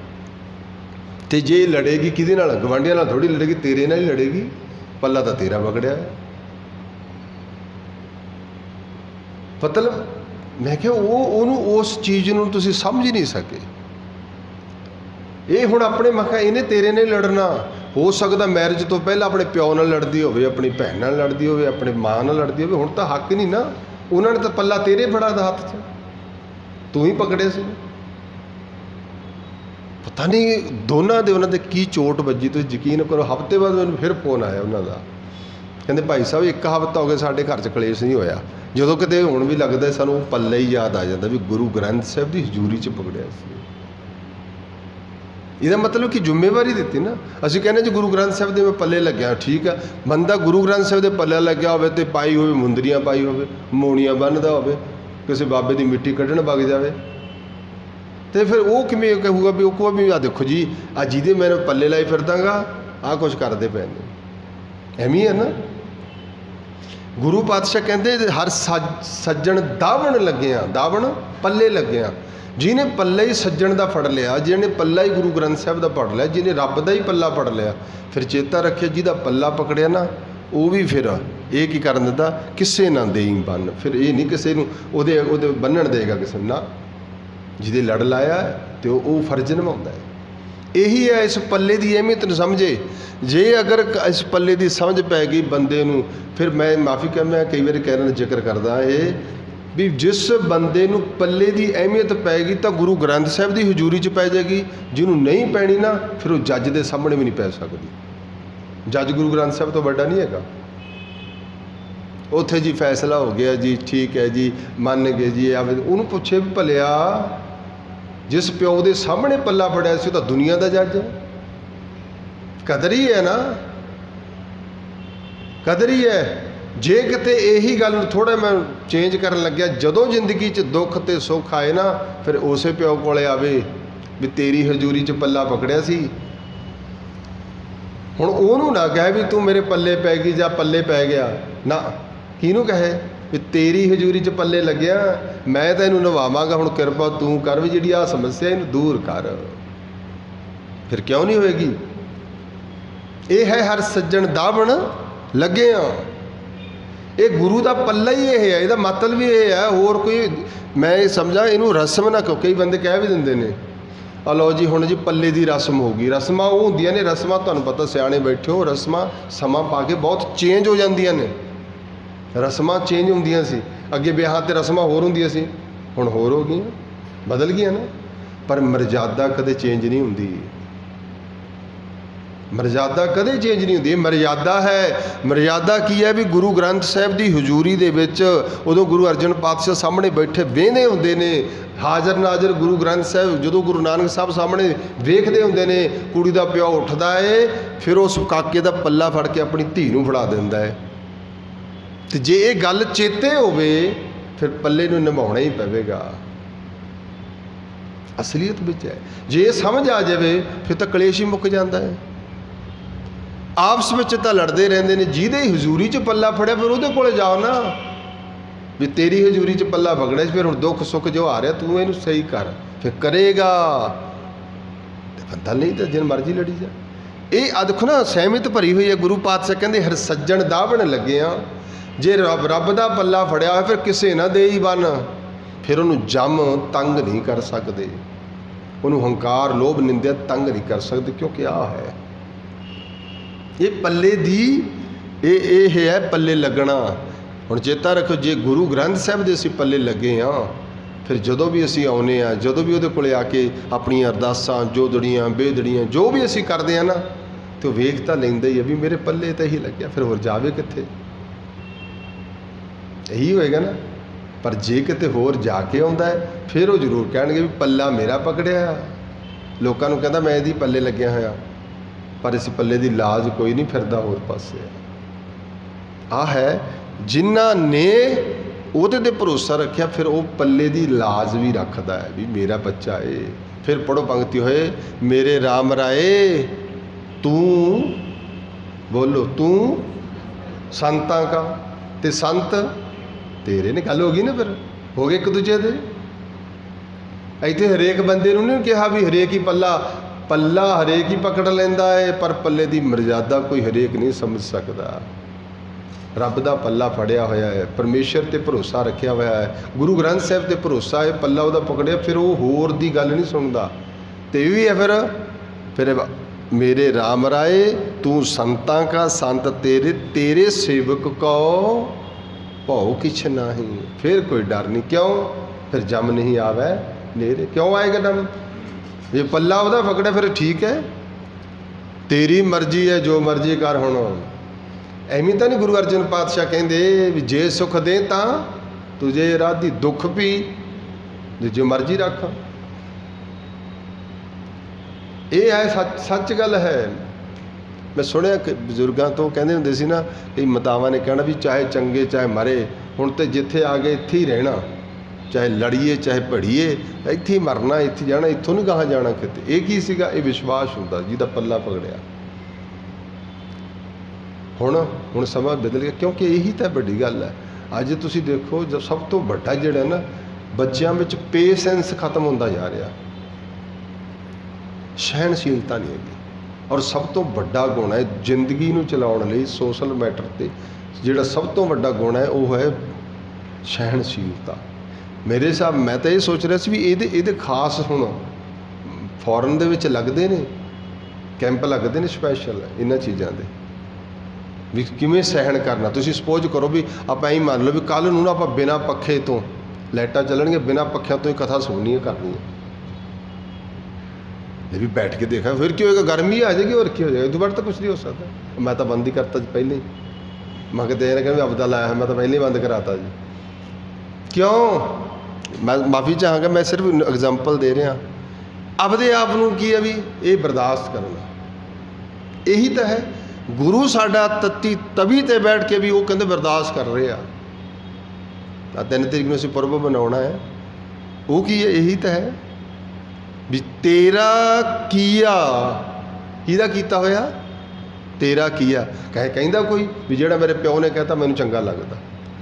ते जे लड़ेगी किहदे नाल, गवांढियां नाल थोड़ी लड़ेगी, तेरे नाल ही लड़ेगी, पल्ला तो तेरा पकड़िया है। मतलब मैं क्या वो उस चीज़ नूं तुसीं समझ नहीं सके। ये हुण अपने मखा इन्हें तेरे ने लड़ना, हो सकता मैरिज तो पहले अपने प्यो नाल लड़दी होवे, अपनी भैन नाल लड़दी होवे, अपनी माँ नाल लड़दी होवे, हुण तां हक नहीं ना, उन्होंने तो पल्ला तेरे फड़ा दा हाथ च, तू ही पकड़े सी। पता नहीं दोनों दे उन्होंने की चोट वजी, तो यकीन करो हफ्ते बाद मैंने फिर फोन आया उन्होंने, कहते भाई साहब एक हफ्ता हो गया साढ़े घर च कलेश नहीं होया, जो किते हुण भी लगता सानू पल्ले ही याद आ जाता भी गुरु ग्रंथ साहिब की हजूरी च पकड़िया सी। इसका मतलब कि जिम्मेवारी दी ना, असीं कहने जी गुरु ग्रंथ साहिब के मैं पल्ले लग्या, ठीक है, बंदा गुरु ग्रंथ साहिब के पल्ले लग्या हो तो पाई हो मुंदरियां पाई हो, मोणियां बन्नदा हो, किसी बाबे की मिट्टी कढ़न वग जाए, तो फिर वो किमें कहूगा भी वो भी आ देखो जी आ जिहदे मैंने पल्ले लाई फिरदांगा आ कुछ करते पे ने, एवें है ना। गुरु पातशाह कहते हर सज्जण दावण लगे, दावण पल्ले लगे, ਜਿਹਨੇ ਪੱਲਾ ਹੀ ਸੱਜਣ ਦਾ ਫੜ ਲਿਆ, ਜਿਹਨੇ ਪੱਲਾ ਹੀ ਗੁਰੂ ਗ੍ਰੰਥ ਸਾਹਿਬ ਦਾ ਫੜ ਲਿਆ, ਜਿਹਨੇ ਰੱਬ ਦਾ ਹੀ ਪੱਲਾ ਫੜ ਲਿਆ, ਫਿਰ ਚੇਤਾ ਰੱਖਿਆ ਜਿਹਦਾ ਪੱਲਾ ਪਕੜਿਆ ਨਾ ਉਹ ਵੀ ਫਿਰ ਇਹ ਕੀ ਕਰਨ ਦਿੰਦਾ, ਕਿਸੇ ਨਾ ਦੇਈ ਬੰਨ। ਫਿਰ ਇਹ ਨਹੀਂ ਕਿਸੇ ਨੂੰ ਉਹਦੇ ਬੰਨਣ ਦੇਗਾ ਕਿਸੇ ਨੂੰ, ਨਾ, ਜਿਹਦੇ ਲੜ ਲਾਇਆ ਤੇ ਉਹ ਫਰਜ਼ ਨਿਭਾਉਂਦਾ ਹੈ। ਇਹੀ ਹੈ ਇਸ ਪੱਲੇ ਦੀ ਅਹਿਮੀਅਤ ਨੂੰ ਸਮਝੇ। ਜੇ ਅਗਰ ਇਸ ਪੱਲੇ ਦੀ ਸਮਝ ਪੈ ਗਈ ਬੰਦੇ ਨੂੰ, ਫਿਰ ਮੈਂ ਮਾਫੀ ਕਹਾਂ, ਮੈਂ ਕਈ ਵਾਰੀ ਕਹਿਣ ਦਾ ਜ਼ਿਕਰ ਕਰਦਾ ਇਹ ਵੀ ਜਿਸ ਬੰਦੇ ਨੂੰ ਪੱਲੇ ਦੀ ਅਹਿਮੀਅਤ ਪੈ ਗਈ ਤਾਂ ਗੁਰੂ ਗ੍ਰੰਥ ਸਾਹਿਬ ਦੀ ਹਜ਼ੂਰੀ 'ਚ ਪੈ ਜਾਏਗੀ। ਜਿਹਨੂੰ ਨਹੀਂ ਪੈਣੀ ਨਾ, ਫਿਰ ਉਹ ਜੱਜ ਦੇ ਸਾਹਮਣੇ ਵੀ ਨਹੀਂ ਪੈ ਸਕਦੀ। ਜੱਜ ਗੁਰੂ ਗ੍ਰੰਥ ਸਾਹਿਬ ਤੋਂ ਵੱਡਾ ਨਹੀਂ ਹੈਗਾ। ਉੱਥੇ ਜੀ ਫੈਸਲਾ ਹੋ ਗਿਆ ਜੀ, ਠੀਕ ਹੈ ਜੀ, ਮੰਨ ਗਏ ਜੀ, ਉਹਨੂੰ ਪੁੱਛੇ ਵੀ ਭਲਿਆ ਜਿਸ ਪਿਓ ਦੇ ਸਾਹਮਣੇ ਪੱਲਾ ਫੜਿਆ ਸੀ ਉਹ ਤਾਂ ਦੁਨੀਆ ਦਾ ਜੱਜ ਹੈ। ਕਦਰ ਹੀ ਹੈ ਨਾ, ਕਦਰ ਹੀ ਹੈ। ਜੇ ਕਿਤੇ ਇਹੀ ਗੱਲ ਨੂੰ ਥੋੜ੍ਹਾ ਮੈਂ ਚੇਂਜ ਕਰਨ ਲੱਗਿਆ, ਜਦੋਂ ਜ਼ਿੰਦਗੀ 'ਚ ਦੁੱਖ ਅਤੇ ਸੁੱਖ ਆਏ ਨਾ, ਫਿਰ ਉਸੇ ਪਿਓ ਕੋਲੇ ਆਵੇ ਵੀ ਤੇਰੀ ਹਜ਼ੂਰੀ 'ਚ ਪੱਲਾ ਪਕੜਿਆ ਸੀ। ਹੁਣ ਉਹਨੂੰ ਨਾ ਕਹੇ ਵੀ ਤੂੰ ਮੇਰੇ ਪੱਲੇ ਪੈ ਗਈ ਜਾਂ ਪੱਲੇ ਪੈ ਗਿਆ, ਨਾ, ਕਿਹਨੂੰ ਕਹੇ ਵੀ ਤੇਰੀ ਹਜ਼ੂਰੀ 'ਚ ਪੱਲੇ ਲੱਗਿਆ, ਮੈਂ ਤਾਂ ਇਹਨੂੰ ਨਿਭਾਵਾਂਗਾ, ਹੁਣ ਕਿਰਪਾ ਤੂੰ ਕਰ ਵੀ ਜਿਹੜੀ ਆਹ ਸਮੱਸਿਆ ਇਹਨੂੰ ਦੂਰ ਕਰ। ਫਿਰ ਕਿਉਂ ਨਹੀਂ ਹੋਏਗੀ? ਇਹ ਹੈ ਹਰ ਸੱਜਣ ਦਾਵਣ ਲੱਗਿਆ। ਇਹ ਗੁਰੂ ਦਾ ਪੱਲਾ ਹੀ ਇਹ ਹੈ, ਇਹਦਾ ਮਤਲਬ ਵੀ ਇਹ ਹੈ। ਹੋਰ ਕੋਈ ਮੈਂ ਇਹ ਸਮਝਾਂ ਇਹਨੂੰ ਰਸਮ ਨਾ ਕਹੋ। ਕਈ ਬੰਦੇ ਕਹਿ ਵੀ ਦਿੰਦੇ ਨੇ ਆ ਲਓ ਜੀ ਹੁਣ ਜੀ ਪੱਲੇ ਦੀ ਰਸਮ ਹੋ ਗਈ। ਰਸਮਾਂ ਉਹ ਹੁੰਦੀਆਂ ਨੇ, ਰਸਮਾਂ ਤੁਹਾਨੂੰ ਪਤਾ ਸਿਆਣੇ ਬੈਠੇ ਹੋ, ਰਸਮਾਂ ਸਮਾਂ ਪਾ ਕੇ ਬਹੁਤ ਚੇਂਜ ਹੋ ਜਾਂਦੀਆਂ ਨੇ। ਰਸਮਾਂ ਚੇਂਜ ਹੁੰਦੀਆਂ ਸੀ, ਅੱਗੇ ਵਿਆਹਾਂ 'ਤੇ ਰਸਮਾਂ ਹੋਰ ਹੁੰਦੀਆਂ ਸੀ, ਹੁਣ ਹੋਰ ਹੋ ਗਈਆਂ, ਬਦਲ ਗਈਆਂ ਨਾ। ਪਰ ਮਰਜ਼ਾਦਾ ਕਦੇ ਚੇਂਜ ਨਹੀਂ ਹੁੰਦੀ। ਮਰਜ਼ਾਦਾ ਕਦੇ ਚੇਂਜ ਨਹੀਂ ਹੁੰਦੀ। ਇਹ ਮਰਜ਼ਾਦਾ ਹੈ। ਮਰਜ਼ਾਦਾ ਕੀ ਹੈ ਵੀ ਗੁਰੂ ਗ੍ਰੰਥ ਸਾਹਿਬ ਦੀ ਹਜ਼ੂਰੀ ਦੇ ਵਿੱਚ ਉਦੋਂ ਗੁਰੂ ਅਰਜਨ ਪਾਤਸ਼ਾਹ ਸਾਹਮਣੇ ਬੈਠੇ ਵੇਖਦੇ ਹੁੰਦੇ ਨੇ, ਹਾਜ਼ਰ ਨਾਜ਼ਰ ਗੁਰੂ ਗ੍ਰੰਥ ਸਾਹਿਬ ਜਦੋਂ ਗੁਰੂ ਨਾਨਕ ਸਾਹਿਬ ਸਾਹਮਣੇ ਵੇਖਦੇ ਹੁੰਦੇ ਨੇ, ਕੁੜੀ ਦਾ ਪਿਓ ਉੱਠਦਾ ਏ, ਫਿਰ ਉਸ ਕਾਕੇ ਦਾ ਪੱਲਾ ਫੜ ਕੇ ਆਪਣੀ ਧੀ ਨੂੰ ਫੜਾ ਦਿੰਦਾ ਹੈ। ਤੇ ਜੇ ਇਹ ਗੱਲ ਚੇਤੇ ਹੋਵੇ ਫਿਰ ਪੱਲੇ ਨੂੰ ਨਿਭਾਉਣਾ ਹੀ ਪਵੇਗਾ। ਅਸਲੀਅਤ ਵਿੱਚ ਹੈ। ਜੇ ਇਹ ਸਮਝ ਆ ਜਾਵੇ ਫਿਰ ਤਾਂ ਕਲੇਸ਼ ਹੀ ਮੁੱਕ ਜਾਂਦਾ ਹੈ। ਆਪਸ ਵਿੱਚ ਤਾਂ ਲੜਦੇ ਰਹਿੰਦੇ ਨੇ। ਜਿਹਦੇ ਹਜ਼ੂਰੀ 'ਚ ਪੱਲਾ ਫੜਿਆ ਫਿਰ ਉਹਦੇ ਕੋਲੇ ਜਾਓ ਨਾ ਵੀ ਤੇਰੀ ਹਜ਼ੂਰੀ 'ਚ ਪੱਲਾ ਫੜਿਆ, ਫਿਰ ਹੁਣ ਦੁੱਖ ਸੁੱਖ ਜੋ ਆ ਰਿਹਾ ਤੂੰ ਇਹਨੂੰ ਸਹੀ ਕਰ, ਫਿਰ ਕਰੇਗਾ ਤੇ ਬੰਦਾ, ਨਹੀਂ ਤਾਂ ਜਿੰਨ ਮਰਜ਼ੀ ਲੜੀ ਜਾ। ਇਹ ਦੇਖੋ ਨਾ ਸਹਿਮਤ ਭਰੀ ਹੋਈ ਹੈ। ਗੁਰੂ ਪਾਤਸ਼ਾਹ ਕਹਿੰਦੇ ਹਰ ਸੱਜਣ ਦਾਵਣ ਲੱਗਿਆ। ਜੇ ਰੱਬ ਦਾ ਪੱਲਾ ਫੜਿਆ ਹੋਇਆ ਫਿਰ ਕਿਸੇ ਨਾ ਦੇ ਹੀ ਬੰਨ। ਫਿਰ ਉਹਨੂੰ ਜੰਮ ਤੰਗ ਨਹੀਂ ਕਰ ਸਕਦੇ, ਉਹਨੂੰ ਹੰਕਾਰ ਲੋਭ ਨਿੰਦਿਆ ਤੰਗ ਨਹੀਂ ਕਰ ਸਕਦੇ, ਕਿਉਂਕਿ ਆਹ ਹੈ ਇਹ ਪੱਲੇ ਦੀ ਇਹ ਹੈ ਪੱਲੇ ਲੱਗਣਾ। ਹੁਣ ਚੇਤਾ ਰੱਖੋ, ਜੇ ਗੁਰੂ ਗ੍ਰੰਥ ਸਾਹਿਬ ਦੇ ਅਸੀਂ ਪੱਲੇ ਲੱਗੇ ਹਾਂ, ਫਿਰ ਜਦੋਂ ਵੀ ਅਸੀਂ ਆਉਂਦੇ ਹਾਂ, ਜਦੋਂ ਵੀ ਉਹਦੇ ਕੋਲੇ ਆ ਕੇ ਆਪਣੀਆਂ ਅਰਦਾਸਾਂ ਜੋਦੜੀਆਂ ਬੇਦੜੀਆਂ ਜੋ ਵੀ ਅਸੀਂ ਕਰਦੇ ਹਾਂ ਨਾ, ਤੇ ਉਹ ਵੇਖ ਤਾਂ ਲੈਂਦਾ ਹੀ ਹੈ ਵੀ ਮੇਰੇ ਪੱਲੇ ਤਾਂ ਇਹੀ ਲੱਗਿਆ, ਫਿਰ ਹੋਰ ਜਾਵੇ ਕਿੱਥੇ? ਇਹੀ ਹੋਏਗਾ ਨਾ। ਪਰ ਜੇ ਕਿਤੇ ਹੋਰ ਜਾ ਕੇ ਆਉਂਦਾ ਹੈ ਫਿਰ ਉਹ ਜ਼ਰੂਰ ਕਹਿਣਗੇ ਵੀ ਪੱਲਾ ਮੇਰਾ ਪਕੜਿਆ। ਲੋਕਾਂ ਨੂੰ ਕਹਿੰਦਾ ਮੈਂ ਇਹਦੀ ਪੱਲੇ ਲੱਗਿਆ ਹੋਇਆ, ਪਰ ਇਸ ਪੱਲੇ ਦੀ ਲਾਜ ਕੋਈ ਨਹੀਂ ਫਿਰਦਾ ਹੋਰ ਪਾਸੇ। ਆਹ ਹੈ ਜਿਨ੍ਹਾਂ ਨੇ ਉਹਦੇ 'ਤੇ ਭਰੋਸਾ ਰੱਖਿਆ, ਫਿਰ ਉਹ ਪੱਲੇ ਦੀ ਲਾਜ ਵੀ ਰੱਖਦਾ ਹੈ ਵੀ ਮੇਰਾ ਬੱਚਾ ਏ। ਫਿਰ ਪੜੋ ਪੰਕਤੀ ਹੋਏ, ਮੇਰੇ ਰਾਮ ਰਾਏ ਤੂੰ ਬੋਲੋ ਤੂੰ ਸੰਤਾਂ ਕਾ, ਤੇ ਸੰਤ ਤੇਰੇ ਨੇ। ਗੱਲ ਹੋ ਗਈ ਨਾ, ਫਿਰ ਹੋ ਗਏ ਇੱਕ ਦੂਜੇ ਦੇ। ਇੱਥੇ ਹਰੇਕ ਬੰਦੇ ਨੂੰ ਨਹੀਂ ਕਿਹਾ ਵੀ ਹਰੇਕ ਹੀ ਪੱਲਾ ਹਰੇਕ ਹੀ ਪਕੜ ਲੈਂਦਾ ਹੈ, ਪਰ ਪੱਲੇ ਦੀ ਮਰਜ਼ਾਦਾ ਕੋਈ ਹਰੇਕ ਨਹੀਂ ਸਮਝ ਸਕਦਾ। ਰੱਬ ਦਾ ਪੱਲਾ ਫੜਿਆ ਹੋਇਆ ਹੈ, ਪਰਮੇਸ਼ਰ 'ਤੇ ਭਰੋਸਾ ਰੱਖਿਆ ਹੋਇਆ ਹੈ, ਗੁਰੂ ਗ੍ਰੰਥ ਸਾਹਿਬ 'ਤੇ ਭਰੋਸਾ ਹੈ, ਪੱਲਾ ਉਹਦਾ ਪਕੜਿਆ, ਫਿਰ ਉਹ ਹੋਰ ਦੀ ਗੱਲ ਨਹੀਂ ਸੁਣਦਾ। ਤੇ ਇਹ ਵੀ ਹੈ ਫਿਰ ਮੇਰੇ ਰਾਮ ਰਾਏ ਤੂੰ ਸੰਤਾਂ ਕਾ ਸੰਤ ਤੇਰੇ ਸੇਵਕ ਕੋ ਭਉ ਕਿਛ ਨਾਹੀਂ। ਫਿਰ ਕੋਈ ਡਰ ਨਹੀਂ। ਕਿਉਂ? ਫਿਰ ਜਮ ਨਹੀਂ ਆਵੇ ਨੇਰੇ। ਕਿਉਂ ਆਏਗਾ ਦਮ? ਜੇ ਪੱਲਾ ਉਹਦਾ ਪਕੜਿਆ ਫਿਰ ਠੀਕ ਹੈ, ਤੇਰੀ ਮਰਜ਼ੀ ਹੈ, ਜੋ ਮਰਜ਼ੀ ਕਰ। ਹੁਣ ਐਵੇਂ ਤਾਂ ਨਹੀਂ ਗੁਰੂ ਅਰਜਨ ਪਾਤਸ਼ਾਹ ਕਹਿੰਦੇ ਵੀ ਜੇ ਸੁੱਖ ਦੇ ਤਾਂ ਤੁਝੇ ਰਾਧੀ ਦੁੱਖ ਵੀ, ਜੋ ਮਰਜ਼ੀ ਰੱਖ। ਇਹ ਹੈ ਸੱਚ ਗੱਲ ਹੈ। ਮੈਂ ਸੁਣਿਆ ਕਿ ਬਜ਼ੁਰਗਾਂ ਤੋਂ ਕਹਿੰਦੇ ਹੁੰਦੇ ਸੀ ਨਾ, ਕਈ ਮਾਤਾਵਾਂ ਨੇ ਕਹਿਣਾ ਵੀ ਚਾਹੇ ਚੰਗੇ ਚਾਹੇ ਮਰੇ, ਹੁਣ ਤਾਂ ਜਿੱਥੇ ਆ ਗਏ ਇੱਥੇ ਹੀ ਰਹਿਣਾ, ਚਾਹੇ ਲੜੀਏ ਚਾਹੇ ਭੜੀਏ, ਇੱਥੇ ਹੀ ਮਰਨਾ, ਇੱਥੇ ਜਾਣਾ, ਇੱਥੋਂ ਨਹੀਂ ਗਾਹਾਂ ਜਾਣਾ ਕਿਤੇ। ਇਹ ਕੀ ਸੀਗਾ? ਇਹ ਵਿਸ਼ਵਾਸ ਹੁੰਦਾ ਜਿਹਦਾ ਪੱਲਾ ਪਕੜਿਆ। ਹੁਣ ਸਮਾਂ ਬਦਲ ਗਿਆ, ਕਿਉਂਕਿ ਇਹੀ ਤਾਂ ਵੱਡੀ ਗੱਲ ਹੈ। ਅੱਜ ਤੁਸੀਂ ਦੇਖੋ, ਸਭ ਤੋਂ ਵੱਡਾ ਜਿਹੜਾ ਨਾ ਬੱਚਿਆਂ ਵਿੱਚ ਪੇਸ਼ੈਂਸ ਖਤਮ ਹੁੰਦਾ ਜਾ ਰਿਹਾ, ਸਹਿਣਸ਼ੀਲਤਾ ਨਹੀਂ ਹੈਗੀ। ਔਰ ਸਭ ਤੋਂ ਵੱਡਾ ਗੁਣ ਹੈ ਜ਼ਿੰਦਗੀ ਨੂੰ ਚਲਾਉਣ ਲਈ ਸੋਸ਼ਲ ਮੈਟਰ 'ਤੇ ਜਿਹੜਾ ਸਭ ਤੋਂ ਵੱਡਾ ਗੁਣ ਹੈ ਉਹ ਹੈ ਸਹਿਣਸ਼ੀਲਤਾ। ਮੇਰੇ ਹਿਸਾਬ ਮੈਂ ਤਾਂ ਇਹ ਸੋਚ ਰਿਹਾ ਸੀ ਵੀ ਇਹਦੇ ਖਾਸ ਹੁਣ ਫੋਰਨ ਦੇ ਵਿੱਚ ਲੱਗਦੇ ਨੇ ਕੈਂਪ, ਲੱਗਦੇ ਨੇ ਸਪੈਸ਼ਲ ਇਹਨਾਂ ਚੀਜ਼ਾਂ ਦੇ, ਵੀ ਕਿਵੇਂ ਸਹਿਣ ਕਰਨਾ। ਤੁਸੀਂ ਸਪੋਜ਼ ਕਰੋ ਵੀ ਆਪਾਂ ਇਹੀ ਮੰਨ ਲਓ ਵੀ ਕੱਲ੍ਹ ਨੂੰ ਨਾ ਆਪਾਂ ਬਿਨਾਂ ਪੱਖੇ ਤੋਂ, ਲਾਈਟਾਂ ਚੱਲਣਗੀਆਂ, ਬਿਨਾਂ ਪੱਖਿਆਂ ਤੋਂ ਹੀ ਕਥਾ ਸੁਣਨੀ ਹੈ, ਕਰਨੀ ਹੈ। ਇਹ ਵੀ ਬੈਠ ਕੇ ਦੇਖਿਆ ਫਿਰ ਕੀ ਹੋਏਗਾ, ਗਰਮੀ ਆ ਜਾਏਗੀ ਹੋਰ ਕੀ ਹੋ ਜਾਏਗਾ, ਇਹ ਤੋਂ ਬਾਅਦ ਤਾਂ ਕੁਛ ਨਹੀਂ ਹੋ ਸਕਦਾ। ਮੈਂ ਤਾਂ ਬੰਦ ਹੀ ਕਰਤਾ ਜੀ ਪਹਿਲੇ ਹੀ, ਮੈਂ ਕਿਤੇ ਇਹ ਨਾ ਕਹਿੰਦਾ ਆਪਦਾ ਲਾਇਆ ਮੈਂ ਤਾਂ ਪਹਿਲੇ ਹੀ ਬੰਦ ਕਰਾਤਾ ਜੀ। ਕਿਉਂ? ਮੈਂ ਮਾਫੀ ਚਾਹਾਂਗਾ, ਮੈਂ ਸਿਰਫ ਐਗਜ਼ਾਮਪਲ ਦੇ ਰਿਹਾ। ਆਪਦੇ ਆਪ ਨੂੰ ਕੀ ਹੈ ਵੀ ਇਹ ਬਰਦਾਸ਼ਤ ਕਰਨਾ, ਇਹੀ ਤਾਂ ਹੈ। ਗੁਰੂ ਸਾਡਾ ਤਵੀ 'ਤੇ ਬੈਠ ਕੇ ਵੀ ਉਹ ਕਹਿੰਦੇ ਬਰਦਾਸ਼ਤ ਕਰ ਰਹੇ ਆ। ਤਾਂ 3 ਤਰੀਕ ਨੂੰ ਅਸੀਂ ਪੁਰਬ ਮਨਾਉਣਾ ਹੈ, ਉਹ ਕੀ ਹੈ? ਇਹੀ ਤਾਂ ਹੈ ਵੀ ਤੇਰਾ ਕੀਆ, ਕਿਹਦਾ ਕੀਤਾ ਹੋਇਆ? ਤੇਰਾ ਕੀਆ। ਕਹਿੰਦਾ ਕੋਈ ਵੀ ਜਿਹੜਾ ਮੇਰੇ ਪਿਓ ਨੇ ਕਹਿਤਾ ਮੈਨੂੰ ਚੰਗਾ ਲੱਗਦਾ,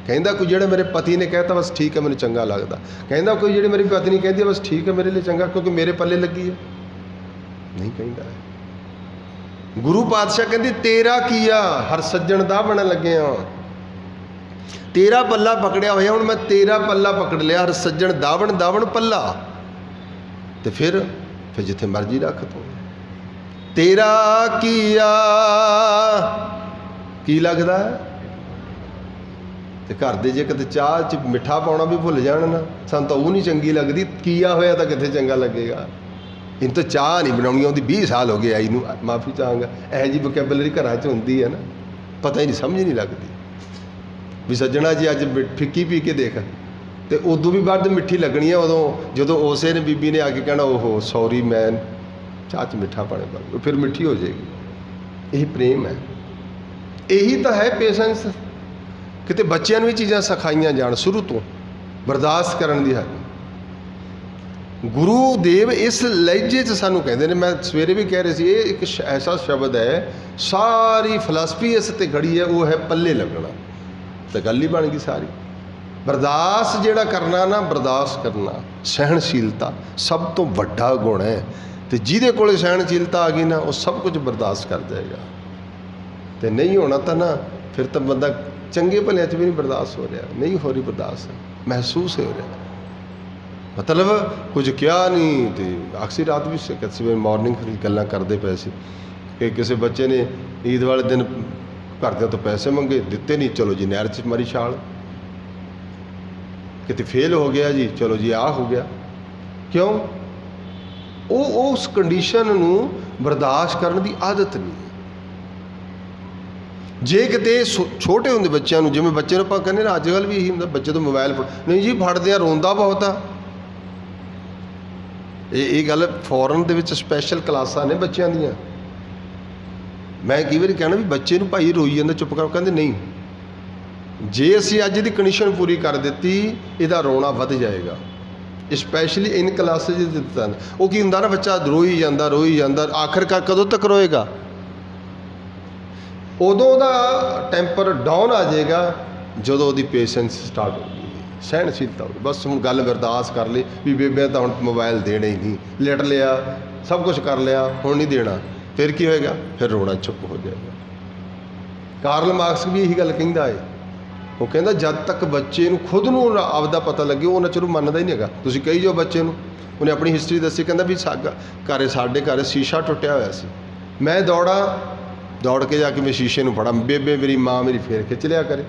ਕਹਿੰਦਾ ਕੋਈ ਜਿਹੜਾ ਮੇਰੇ ਪਤੀ ਨੇ ਕਹਿਤਾ ਬਸ ਠੀਕ ਹੈ ਮੈਨੂੰ ਚੰਗਾ ਲੱਗਦਾ, ਕਹਿੰਦਾ ਕੋਈ ਜਿਹੜੀ ਮੇਰੀ ਪਤਨੀ ਕਹਿੰਦੀ ਹੈ ਬਸ ਠੀਕ ਹੈ ਮੇਰੇ ਲਈ ਚੰਗਾ ਕਿਉਂਕਿ ਮੇਰੇ ਪੱਲੇ ਲੱਗੀ ਹੈ, ਨਹੀਂ ਕਹਿੰਦਾ ਹੈ। ਗੁਰੂ ਪਾਤਸ਼ਾਹ ਕਹਿੰਦੇ ਤੇਰਾ ਕੀਆ, ਹਰ ਸੱਜਣ ਦਾ ਬਣਨ ਲੱਗੇ ਹਾਂ, ਤੇਰਾ ਪੱਲਾ ਪਕੜਿਆ ਹੋਇਆ, ਹੁਣ ਮੈਂ ਤੇਰਾ ਪੱਲਾ ਪਕੜ ਲਿਆ, ਹਰ ਸੱਜਣ ਦਾਵਣ ਪੱਲਾ। ਤੇ ਫਿਰ ਜਿੱਥੇ ਮਰਜ਼ੀ ਰੱਖ ਤੂੰ, ਤੇਰਾ ਕੀਆ ਕੀ ਲੱਗਦਾ। ਤੇ ਘਰ ਦੇ ਜੇ ਕਿਤੇ ਚਾਹ 'ਚ ਮਿੱਠਾ ਪਾਉਣਾ ਵੀ ਭੁੱਲ ਜਾਣ ਨਾ, ਸਾਨੂੰ ਤਾਂ ਉਹ ਨਹੀਂ ਚੰਗੀ ਲੱਗਦੀ, ਕੀਆ ਹੋਇਆ ਤਾਂ ਕਿੱਥੇ ਚੰਗਾ ਲੱਗੇਗਾ। ਇਹਨੂੰ ਤਾਂ ਚਾਹ ਨਹੀਂ ਬਣਾਉਣੀ ਆਉਂਦੀ, 20 ਸਾਲ ਹੋ ਗਏ ਆਈ ਨੂੰ, ਮਾਫੀ ਚਾਹਾਂਗਾ। ਇਹੋ ਜਿਹੀ ਵੋਕੈਬਲਰੀ ਘਰਾਂ 'ਚ ਹੁੰਦੀ ਹੈ ਨਾ, ਪਤਾ ਹੀ ਨਹੀਂ, ਸਮਝ ਨਹੀਂ ਲੱਗਦੀ ਵੀ ਸੱਜਣਾ ਜੀ ਅੱਜ ਫਿੱਕੀ ਪੀ ਕੇ ਦੇਖ, ਤੇ ਉਦੋਂ ਵੀ ਬਾਅਦ ਮਿੱਠੀ ਲੱਗਣੀ ਹੈ ਉਦੋਂ ਜਦੋਂ ਉਸੇ ਨੇ ਬੀਬੀ ਨੇ ਆ ਕੇ ਕਹਿਣਾ ਓਹੋ ਸੌਰੀ ਮੈਂ ਚਾਹ 'ਚ ਮਿੱਠਾ ਪਾਣੇ ਪਾ, ਫਿਰ ਮਿੱਠੀ ਹੋ ਜਾਏਗੀ। ਇਹ ਪ੍ਰੇਮ ਹੈ, ਇਹੀ ਤਾਂ ਹੈ ਪੇਸ਼ੈਂਸ। ਕਿਤੇ ਬੱਚਿਆਂ ਨੂੰ ਇਹ ਚੀਜ਼ਾਂ ਸਿਖਾਈਆਂ ਜਾਣ ਸ਼ੁਰੂ ਤੋਂ, ਬਰਦਾਸ਼ਤ ਕਰਨ ਦੀ ਹੈ। ਗੁਰੂ ਦੇਵ ਇਸ ਲਹਿਜੇ 'ਚ ਸਾਨੂੰ ਕਹਿੰਦੇ ਨੇ, ਮੈਂ ਸਵੇਰੇ ਵੀ ਕਹਿ ਰਹੇ ਸੀ, ਇਹ ਇੱਕ ਐਸਾ ਸ਼ਬਦ ਹੈ, ਸਾਰੀ ਫਿਲਾਸਫੀ ਇਸ 'ਤੇ ਖੜੀ ਹੈ, ਉਹ ਹੈ ਪੱਲੇ ਲੱਗਣਾ। ਤਾਂ ਗੱਲ ਹੀ ਬਣ ਗਈ ਸਾਰੀ। ਬਰਦਾਸ਼ਤ ਜਿਹੜਾ ਕਰਨਾ ਨਾ, ਬਰਦਾਸ਼ਤ ਕਰਨਾ, ਸਹਿਣਸ਼ੀਲਤਾ ਸਭ ਤੋਂ ਵੱਡਾ ਗੁਣ ਹੈ। ਅਤੇ ਜਿਹਦੇ ਕੋਲ ਸਹਿਣਸ਼ੀਲਤਾ ਆ ਗਈ ਨਾ, ਉਹ ਸਭ ਕੁਝ ਬਰਦਾਸ਼ਤ ਕਰ ਜਾਏਗਾ। ਅਤੇ ਨਹੀਂ ਹੋਣਾ ਤਾਂ ਨਾ, ਫਿਰ ਤਾਂ ਬੰਦਾ ਚੰਗੇ ਭਲਿਆਂ 'ਚ ਵੀ ਨਹੀਂ ਬਰਦਾਸ਼ਤ ਹੋ ਰਿਹਾ, ਨਹੀਂ ਹੋ ਰਹੀ ਬਰਦਾਸ਼ਤ, ਮਹਿਸੂਸ ਹੋ ਰਿਹਾ। ਮਤਲਬ ਕੁਝ ਕਿਹਾ ਨਹੀਂ। ਅਤੇ ਅਕਸਰ ਰਾਤ ਵੀ ਸਵੇਰੇ ਮਾਰਨਿੰਗ ਗੱਲਾਂ ਕਰਦੇ ਪਏ ਸੀ ਕਿ ਕਿਸੇ ਬੱਚੇ ਨੇ ਈਦ ਵਾਲੇ ਦਿਨ ਘਰਦਿਆਂ ਤੋਂ ਪੈਸੇ ਮੰਗੇ, ਦਿੱਤੇ ਨਹੀਂ, ਚਲੋ ਜੀ ਨਹਿਰ 'ਚ ਮਾਰੀ ਛਾਲ। ਕਿਤੇ ਫੇਲ ਹੋ ਗਿਆ ਜੀ, ਚਲੋ ਜੀ ਆਹ ਹੋ ਗਿਆ। ਕਿਉਂ? ਉਹ ਉਸ ਕੰਡੀਸ਼ਨ ਨੂੰ ਬਰਦਾਸ਼ਤ ਕਰਨ ਦੀ ਆਦਤ ਨਹੀਂ। ਜੇ ਕਿਤੇ ਛੋਟੇ ਹੁੰਦੇ ਬੱਚਿਆਂ ਨੂੰ, ਜਿਵੇਂ ਬੱਚੇ ਨੂੰ ਆਪਾਂ ਕਹਿੰਦੇ ਨਾ, ਅੱਜ ਕੱਲ੍ਹ ਵੀ ਇਹੀ ਹੁੰਦਾ, ਬੱਚੇ ਤੋਂ ਮੋਬਾਇਲ ਨਹੀਂ ਜੀ ਫੜਦੇ ਆ, ਰੋਂਦਾ ਬਹੁਤ ਆ। ਇਹ ਗੱਲ ਫੋਰਨ ਦੇ ਵਿੱਚ ਸਪੈਸ਼ਲ ਕਲਾਸਾਂ ਨੇ ਬੱਚਿਆਂ ਦੀਆਂ। ਮੈਂ ਕਈ ਵਾਰੀ ਕਹਿਣਾ ਵੀ ਬੱਚੇ ਨੂੰ ਭਾਈ ਰੋਈ ਜਾਂਦਾ, ਚੁੱਪ ਕਰੋ, ਕਹਿੰਦੇ ਨਹੀਂ, ਜੇ ਅਸੀਂ ਅੱਜ ਦੀ ਕੰਡੀਸ਼ਨ ਪੂਰੀ ਕਰ ਦਿੱਤੀ ਇਹਦਾ ਰੋਣਾ ਵੱਧ ਜਾਏਗਾ। ਸਪੈਸ਼ਲੀ ਇਨ ਕਲਾਸਿਸ ਦਿੱਤਾ ਉਹ ਕੀ ਹੁੰਦਾ ਨਾ, ਬੱਚਾ ਰੋਈ ਜਾਂਦਾ, ਆਖਿਰਕਾਰ ਕਦੋਂ ਤੱਕ ਰੋਏਗਾ? ਉਦੋਂ ਉਹਦਾ ਟੈਂਪਰ ਡਾਊਨ ਆ ਜਾਏਗਾ ਜਦੋਂ ਉਹਦੀ ਪੇਸ਼ੈਂਸ ਸਟਾਰਟ ਹੋ ਗਈ, ਸਹਿਣਸ਼ੀਲਤਾ ਹੋ ਗਈ। ਬਸ ਹੁਣ ਗੱਲ ਬਰਦਾਸ਼ਤ ਕਰ ਲਈ ਵੀ ਬੇਬੇ ਤਾਂ ਹੁਣ ਮੋਬਾਈਲ ਦੇਣਾ ਹੀ ਨਹੀਂ, ਲਿਟ ਲਿਆ, ਸਭ ਕੁਝ ਕਰ ਲਿਆ, ਹੁਣ ਨਹੀਂ ਦੇਣਾ। ਫਿਰ ਕੀ ਹੋਏਗਾ? ਫਿਰ ਰੋਣਾ ਚੁੱਪ ਹੋ ਜਾਏਗਾ। ਕਾਰਲ ਮਾਰਕਸ ਵੀ ਇਹੀ ਗੱਲ ਕਹਿੰਦਾ ਹੈ। ਉਹ ਕਹਿੰਦਾ ਜਦ ਤੱਕ ਬੱਚੇ ਨੂੰ ਖੁਦ ਨੂੰ ਆਪਦਾ ਪਤਾ ਲੱਗੇ ਉਹਨਾਂ ਚਿਰ ਮੰਨਦਾ ਹੀ ਨਹੀਂ ਹੈਗਾ। ਤੁਸੀਂ ਕਹੀ ਜਾਓ ਬੱਚੇ ਨੂੰ, ਉਹਨੇ ਆਪਣੀ ਹਿਸਟਰੀ ਦੱਸੀ, ਕਹਿੰਦਾ ਵੀ ਸਾਡੇ ਘਰ ਸ਼ੀਸ਼ਾ ਟੁੱਟਿਆ ਹੋਇਆ ਸੀ, ਮੈਂ ਦੌੜ ਕੇ ਜਾ ਕੇ ਮੈਂ ਸ਼ੀਸ਼ੇ ਨੂੰ ਫੜਾ, ਬੇਬੇ ਮੇਰੀ ਮਾਂ ਮੇਰੀ ਫੇਰ ਖਿੱਚ ਲਿਆ ਕਰੇ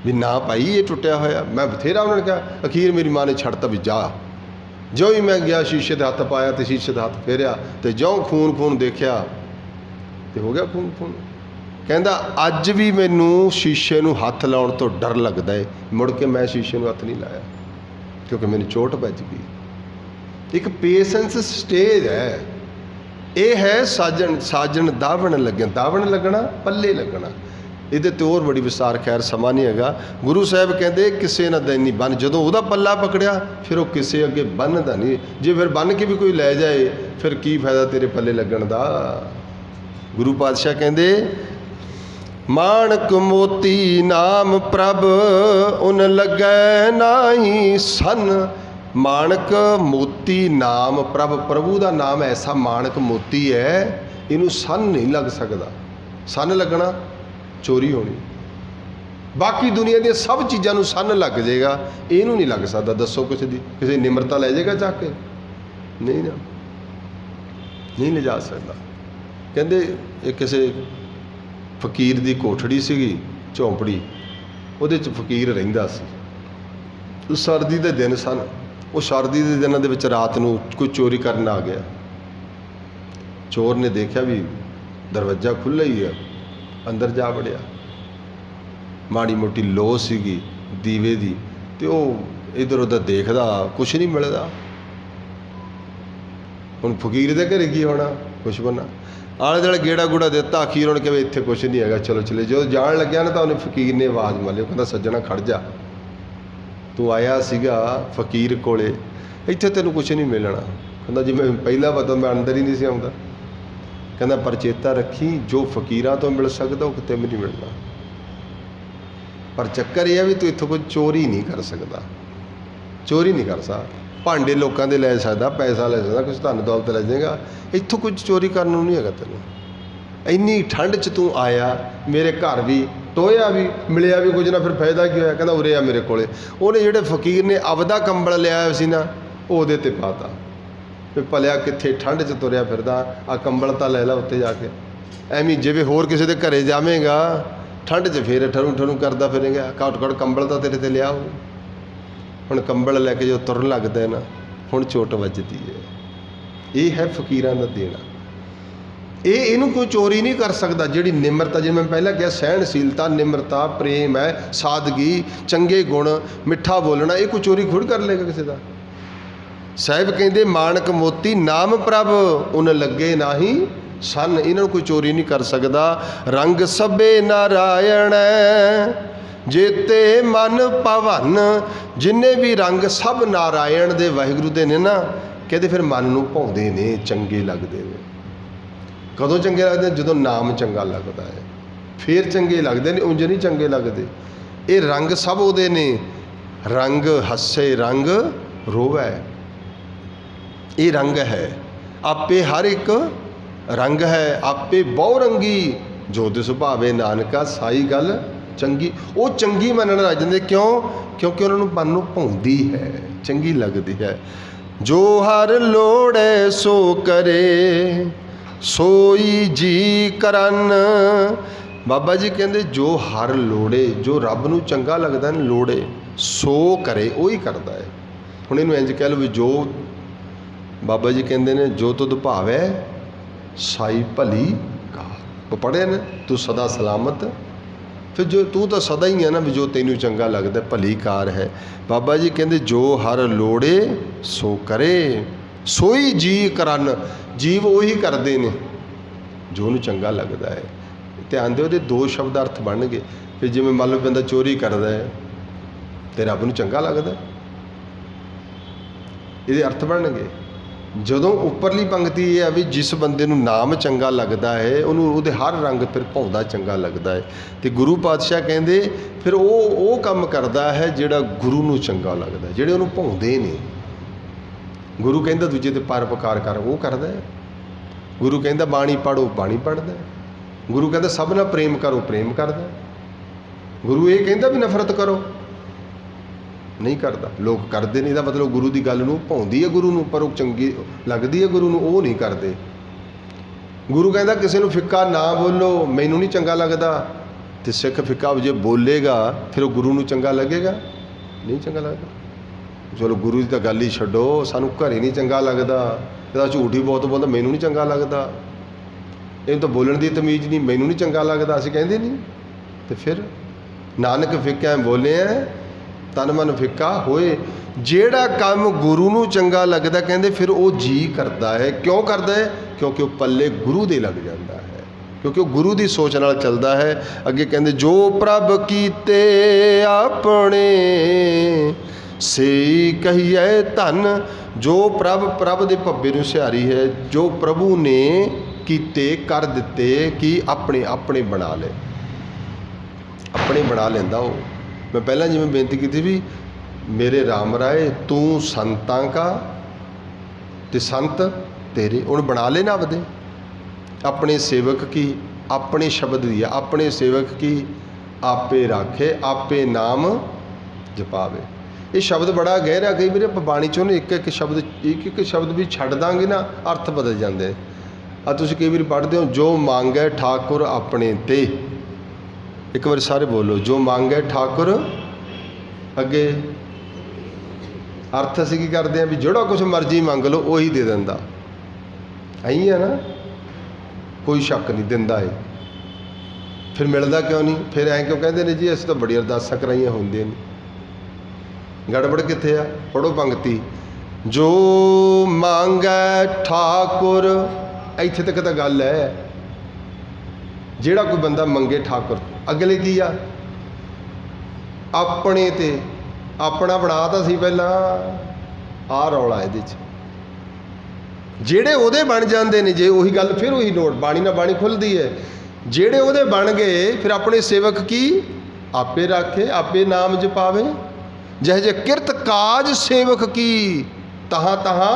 ਵੀ ਨਾ ਭਾਈ ਇਹ ਟੁੱਟਿਆ ਹੋਇਆ। ਮੈਂ ਬਥੇਰਾ ਉਹਨਾਂ ਨੇ ਕਿਹਾ, ਅਖੀਰ ਮੇਰੀ ਮਾਂ ਨੇ ਛੱਡਤਾ ਵੀ ਜਾ। ਜੋ ਹੀ ਮੈਂ ਗਿਆ ਸ਼ੀਸ਼ੇ 'ਤੇ ਹੱਥ ਪਾਇਆ ਅਤੇ ਸ਼ੀਸ਼ੇ 'ਤੇ ਹੱਥ ਫੇਰਿਆ ਅਤੇ ਜਿਉਂ ਖੂਨ ਦੇਖਿਆ ਅਤੇ ਹੋ ਗਿਆ ਖੂਨ। ਕਹਿੰਦਾ ਅੱਜ ਵੀ ਮੈਨੂੰ ਸ਼ੀਸ਼ੇ ਨੂੰ ਹੱਥ ਲਾਉਣ ਤੋਂ ਡਰ ਲੱਗਦਾ ਹੈ, ਮੁੜ ਕੇ ਮੈਂ ਸ਼ੀਸ਼ੇ ਨੂੰ ਹੱਥ ਨਹੀਂ ਲਾਇਆ ਕਿਉਂਕਿ ਮੈਨੂੰ ਚੋਟ ਵੱਜ ਗਈ। ਇੱਕ ਪੇਸ਼ੈਂਸ ਸਟੇਜ ਹੈ। ਇਹ ਹੈ ਸਾਜਣ ਦਾਵਣ ਲੱਗਣਾ, ਪੱਲੇ ਲੱਗਣਾ। ਇਹਦੇ 'ਤੇ ਹੋਰ ਬੜੀ ਵਿਸਥਾਰ, ਖੈਰ ਸਮਾਂ ਨਹੀਂ ਹੈਗਾ। ਗੁਰੂ ਸਾਹਿਬ ਕਹਿੰਦੇ ਕਿਸੇ ਨਾ ਦੇਣੀ ਬੰਨ, ਜਦੋਂ ਉਹਦਾ ਪੱਲਾ ਪਕੜਿਆ ਫਿਰ ਉਹ ਕਿਸੇ ਅੱਗੇ ਬੰਨ੍ਹਦਾ ਨਹੀਂ। ਜੇ ਫਿਰ ਬੰਨ੍ਹ ਕੇ ਵੀ ਕੋਈ ਲੈ ਜਾਏ ਫਿਰ ਕੀ ਫਾਇਦਾ ਤੇਰੇ ਪੱਲੇ ਲੱਗਣ ਦਾ। ਗੁਰੂ ਪਾਤਸ਼ਾਹ ਕਹਿੰਦੇ माणक मोती नाम प्रभ उन लगै नाही सन। माणक मोती नाम प्रभ, प्रभु का नाम ऐसा माणक मोती है, इनू सन नहीं लग सकता। सन लगना चोरी होनी, बाकी दुनिया दी सब चीज़ों सन लग जाएगा, इनू नहीं लग सकता। दसो किसी दी किसी निमरता लै जाएगा चाह के? नहीं ना, नहीं ले जा सकता। कहते एक किसी फकीर की कोठड़ी सीगी, झोंपड़ी, उहदे च फकीर रहिंदा सी। सर्दी के दिन सन, वो सर्दी के दिनों के रात को कोई चोरी करन आ गया। चोर ने देखा भी दरवाजा खुला ही है, अंदर जा वड़िया। माड़ी मोटी लो सीगी दीवे दी, तो वह इधर उधर देखदा, कुछ नहीं मिलता। हुण फकीर दे घरे की होना, कुछ बनना। आले दुआले गेड़ा गूड़ा दिता, अखीर उन्हें कहा इत्थे कुछ नहीं है, चलो चले। जो जान लग्या ना, तो उन्हें फकीर ने आवाज़ मारी, कहता सज्जना खड़ जा, तू आया सीगा फकीर कोले, इत्थे तेनों कुछ नहीं मिलना। कहता जी मैं पहला पता मैं अंदर ही नहीं सी आउंदा। कहता पर चेता रखी, जो फकीरां तो मिल सकता वो किते भी नहीं मिलना। पर चक्कर यह है भी तू इत्थों कोई चोरी नहीं कर सकता, चोरी नहीं कर सकता। भांडे लोगों के लै सकता, पैसा ले सकता, कुछ धन दौलत ले जाएगा, इत्थों कुछ चोरी करने नहीं है तेन। इन्नी ठंड च तू आया, मेरे घर भी टोया भी, मिलिया भी कुछ ना, फिर फायदा की होया? कहता उरे आ मेरे कोले। उन्हें जिहड़े फकीर ने आपदा कंबल लिया सी ना, ਉਹਦੇ ते पाता भी भलिया कित्थे ठंड च तुरिया फिरदा, आ कंबल तो लै ला उत्ते जाके। एवं जिवें होर किसी के घरे जावेगा ठंड च फिर ठरू ठरू करदा फिरेगा, घट घट कंबल तो तेरे ते लिया हो। हुण कंबल लैके जो तुरन लगदा है ना, हुण चोट वजदी है। ये है फकीरां दा देना। इनू कोई चोरी नहीं कर सकता। जिहड़ी निमरता, जिवें मैं पहला कहा, सहनशीलता, निमरता, प्रेम है, सादगी, चंगे गुण, मिठा बोलना, ये कोई चोरी खुद कर लेगा किसी का? साहिब कहते माणक मोती नाम प्रभ उन लगे नाही सन, इन्हों कोई चोरी नहीं कर सकता। रंग सबे नारायण जेते मन भवन, जिन्हें भी रंग सब नारायण दे वाहिगुरु दे ने ना, कहते फिर मन नूं भाउंदे ने, चंगे लगते हैं। कदों चंगे लगते? जो नाम चंगा लगता है, फिर चंगे लगते हैं, उंज नहीं चंगे लगते। ये रंग सब उहदे ने, रंग हसे रंग रोवै, ये रंग है। आपे हर एक रंग है, आपे बहुरंगी जो दिस भावे नानका साई गल चंगी। वो चंगी मनण लग जाते, क्यों? क्योंकि उन्होंने मन नूं भाउंदी है, चंगी लगती है। जो हर लोड़े सो करे सोई जी करन। बाबा जी कहते जो हर लोड़े, जो रब नूं चंगा लगता है लोड़े, सो करे, वो ही करता है। हुण इहनूं इंज कह लो भी जो बाबा जी कहते हैं जो तुद भावै साई भली का, वो पढ़े ने तू सदा सलामत। फिर जो तू तो सदा ही है ना, भी जो तेनू चंगा लगता भली कार है। बाबा जी कहते जो हर लोड़े सो करे सोई जी करन, जीव वही करते हैं जो उन्हें चंगा लगता है। ध्यान दो, दो शब्द अर्थ बन गए। फिर जिवें मान लो बंदा चोरी करता है तो रब नूं चंगा लगता, ये अर्थ बन गए। जदों उपरली पंक्ति ये है भी जिस बंदे नूं नाम चंगा लगता है उन्होंने उहदे हर रंग फिर भाउंदा चंगा लगता है। तो गुरु पातशाह कहते फिर वो काम करता है जिहड़ा गुरु नूं चंगा लगता है, जिहड़े उन्होंने भाउंदे ने। गुरु कहता दूजे ते परोपकार कर, वो करता है। गुरु कहता बाणी पढ़ो, बाणी पढ़ता है। गुरु कहता सब नाल प्रेम करो, प्रेम करता है। गुरु ये कहता भी नफरत करो, नहीं करता। लोग करते नहीं, मतलब गुरु की गल नूं भाउंदी है गुरु नूं, पर वो चंगी लगती है गुरु नूं, वो नहीं करते। गुरु कहता किसी नूं फिक्का ना बोलो, मैनू नहीं चंगा लगता। तो सिख फिक्का जो बोलेगा फिर वो गुरु नूं चंगा लगेगा? नहीं चंगा लगता। चलो गुरु की तो गल ही छड्डो, सानू घरे नहीं चंगा लगता, कहता झूठ ही बहुत बोलता, मैनू नहीं चंगा लगता, इन तो बोलण की तमीज़ नहीं, मैनू नहीं चंगा लगता, असीं कहंदे नहीं। तो फिर नानक फिक्या बोले तन मन फिक्का होए। जेड़ा काम गुरु नूं चंगा लगता कहते फिर वो जी करता है। क्यों करता है? क्योंकि वो पल्ले गुरु दे लग जाता है, क्योंकि वो गुरु की सोच नाल चलता है। अगे कहते जो प्रभ कीते अपने से कहिए धन। जो प्रभ दे भब्बे नूं सिहारी है, जो प्रभु ने कीते कर दिते कि अपने अपने बना ले। अपने बना लेंदा। वो मैं पहला जिवें बेनती की भी मेरे राम राय तू संतां का ते संत तेरे, उन्हें बना लेना आपदे। अपने सेवक की अपने शब्द दिया, अपने सेवक की आपे राखे आपे नाम जपावे। ये शब्द बड़ा गहरा, कई बार आप बाणी चों एक एक शब्द भी छड्ड दांगे ना अर्थ बदल जाते हैं। तुसीं कई बार पढ़ते हो जो मांगे ठाकुर अपने ते, एक बार सारे बोलो जो मांगे ठाकुर, अगे अर्थ असीं की करते हैं भी जोड़ा कुछ मर्जी मंग लो उही दे दिंदा, ऐ है ना, कोई शक नहीं दिंदा है। फिर मिलता क्यों नहीं? फिर ऐ क्यों कहते हैं जी असीं तो बड़ी अरदासां कराइयां होंदियां ने। गड़बड़ कित्थे आ? पढ़ो पंक्ति जो मांगे ठाकुर, इत्थे तक तो गल है। जिहड़ा कोई बंदा मंगे ठाकुर, अगले की आ अपने ते, अपना बनाता सी पहला, आ रौला इहदे च। ਜਿਹੜੇ ਉਹਦੇ बन जाते हैं, जे उही गल फिर उही नोट बाणी ना बाणी खुलती है। ਜਿਹੜੇ ਉਹਦੇ बन गए फिर अपने सेवक की आपे राखे आपे नाम जपावे। जह जे किरत काज सेवक की तहाँ तहाँ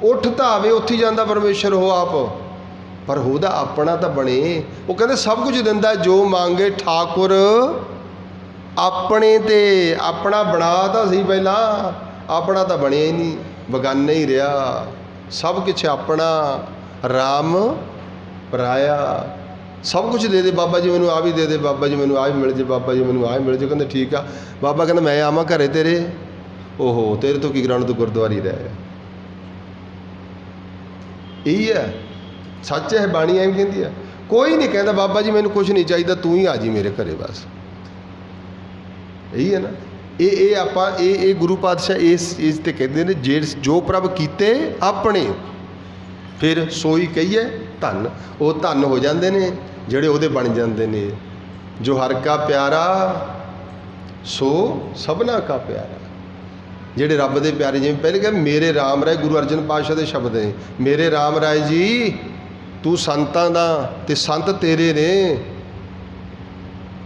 उठ धावे, उत्थे जाता परमेश्वर हो आप। पर होदा अपना तो बने, वो कहते सब कुछ दिंदा जो मांगे ठाकुर अपने ते। अपना बना तो सी पहला, अपना तो बनिया ही नहीं, बगाना ही रहा। सब कुछ अपना, राम पराया। सब कुछ दे दे बाबा जी मैनू आ भी दे दे, बाबा जी मैनू आ भी मिल जे, बाबा जी मैनू आ भी मिल जे। कहते ठीक आ। बाबा कहते मैं आवां घरे तेरे, ओहो तेरे तो की कराउण, तू गुरुद्वारे ही रह। यही है सच है, बाणी एवं कहती है। कोई नहीं कहता बाबा जी मैनू कुछ नहीं चाहिए, तू ही आ जी मेरे घरे बस। यही है ना। ये आपां ये गुरु पातशाह इस ते कहते हैं जे जो प्रभ कीते अपने, फिर सोई कहिए धन। वो धन हो जाते हैं ਜਿਹੜੇ ਉਹਦੇ बन जाते हैं। जो हर का प्यारा सो सबना का प्यारा। ਜਿਹੜੇ रब के प्यारे, जिवें पहले कहा मेरे राम राय, गुरु अर्जन पातशाह के शब्द ने, मेरे राम राय जी तू संतां दा ते संत तेरे ने।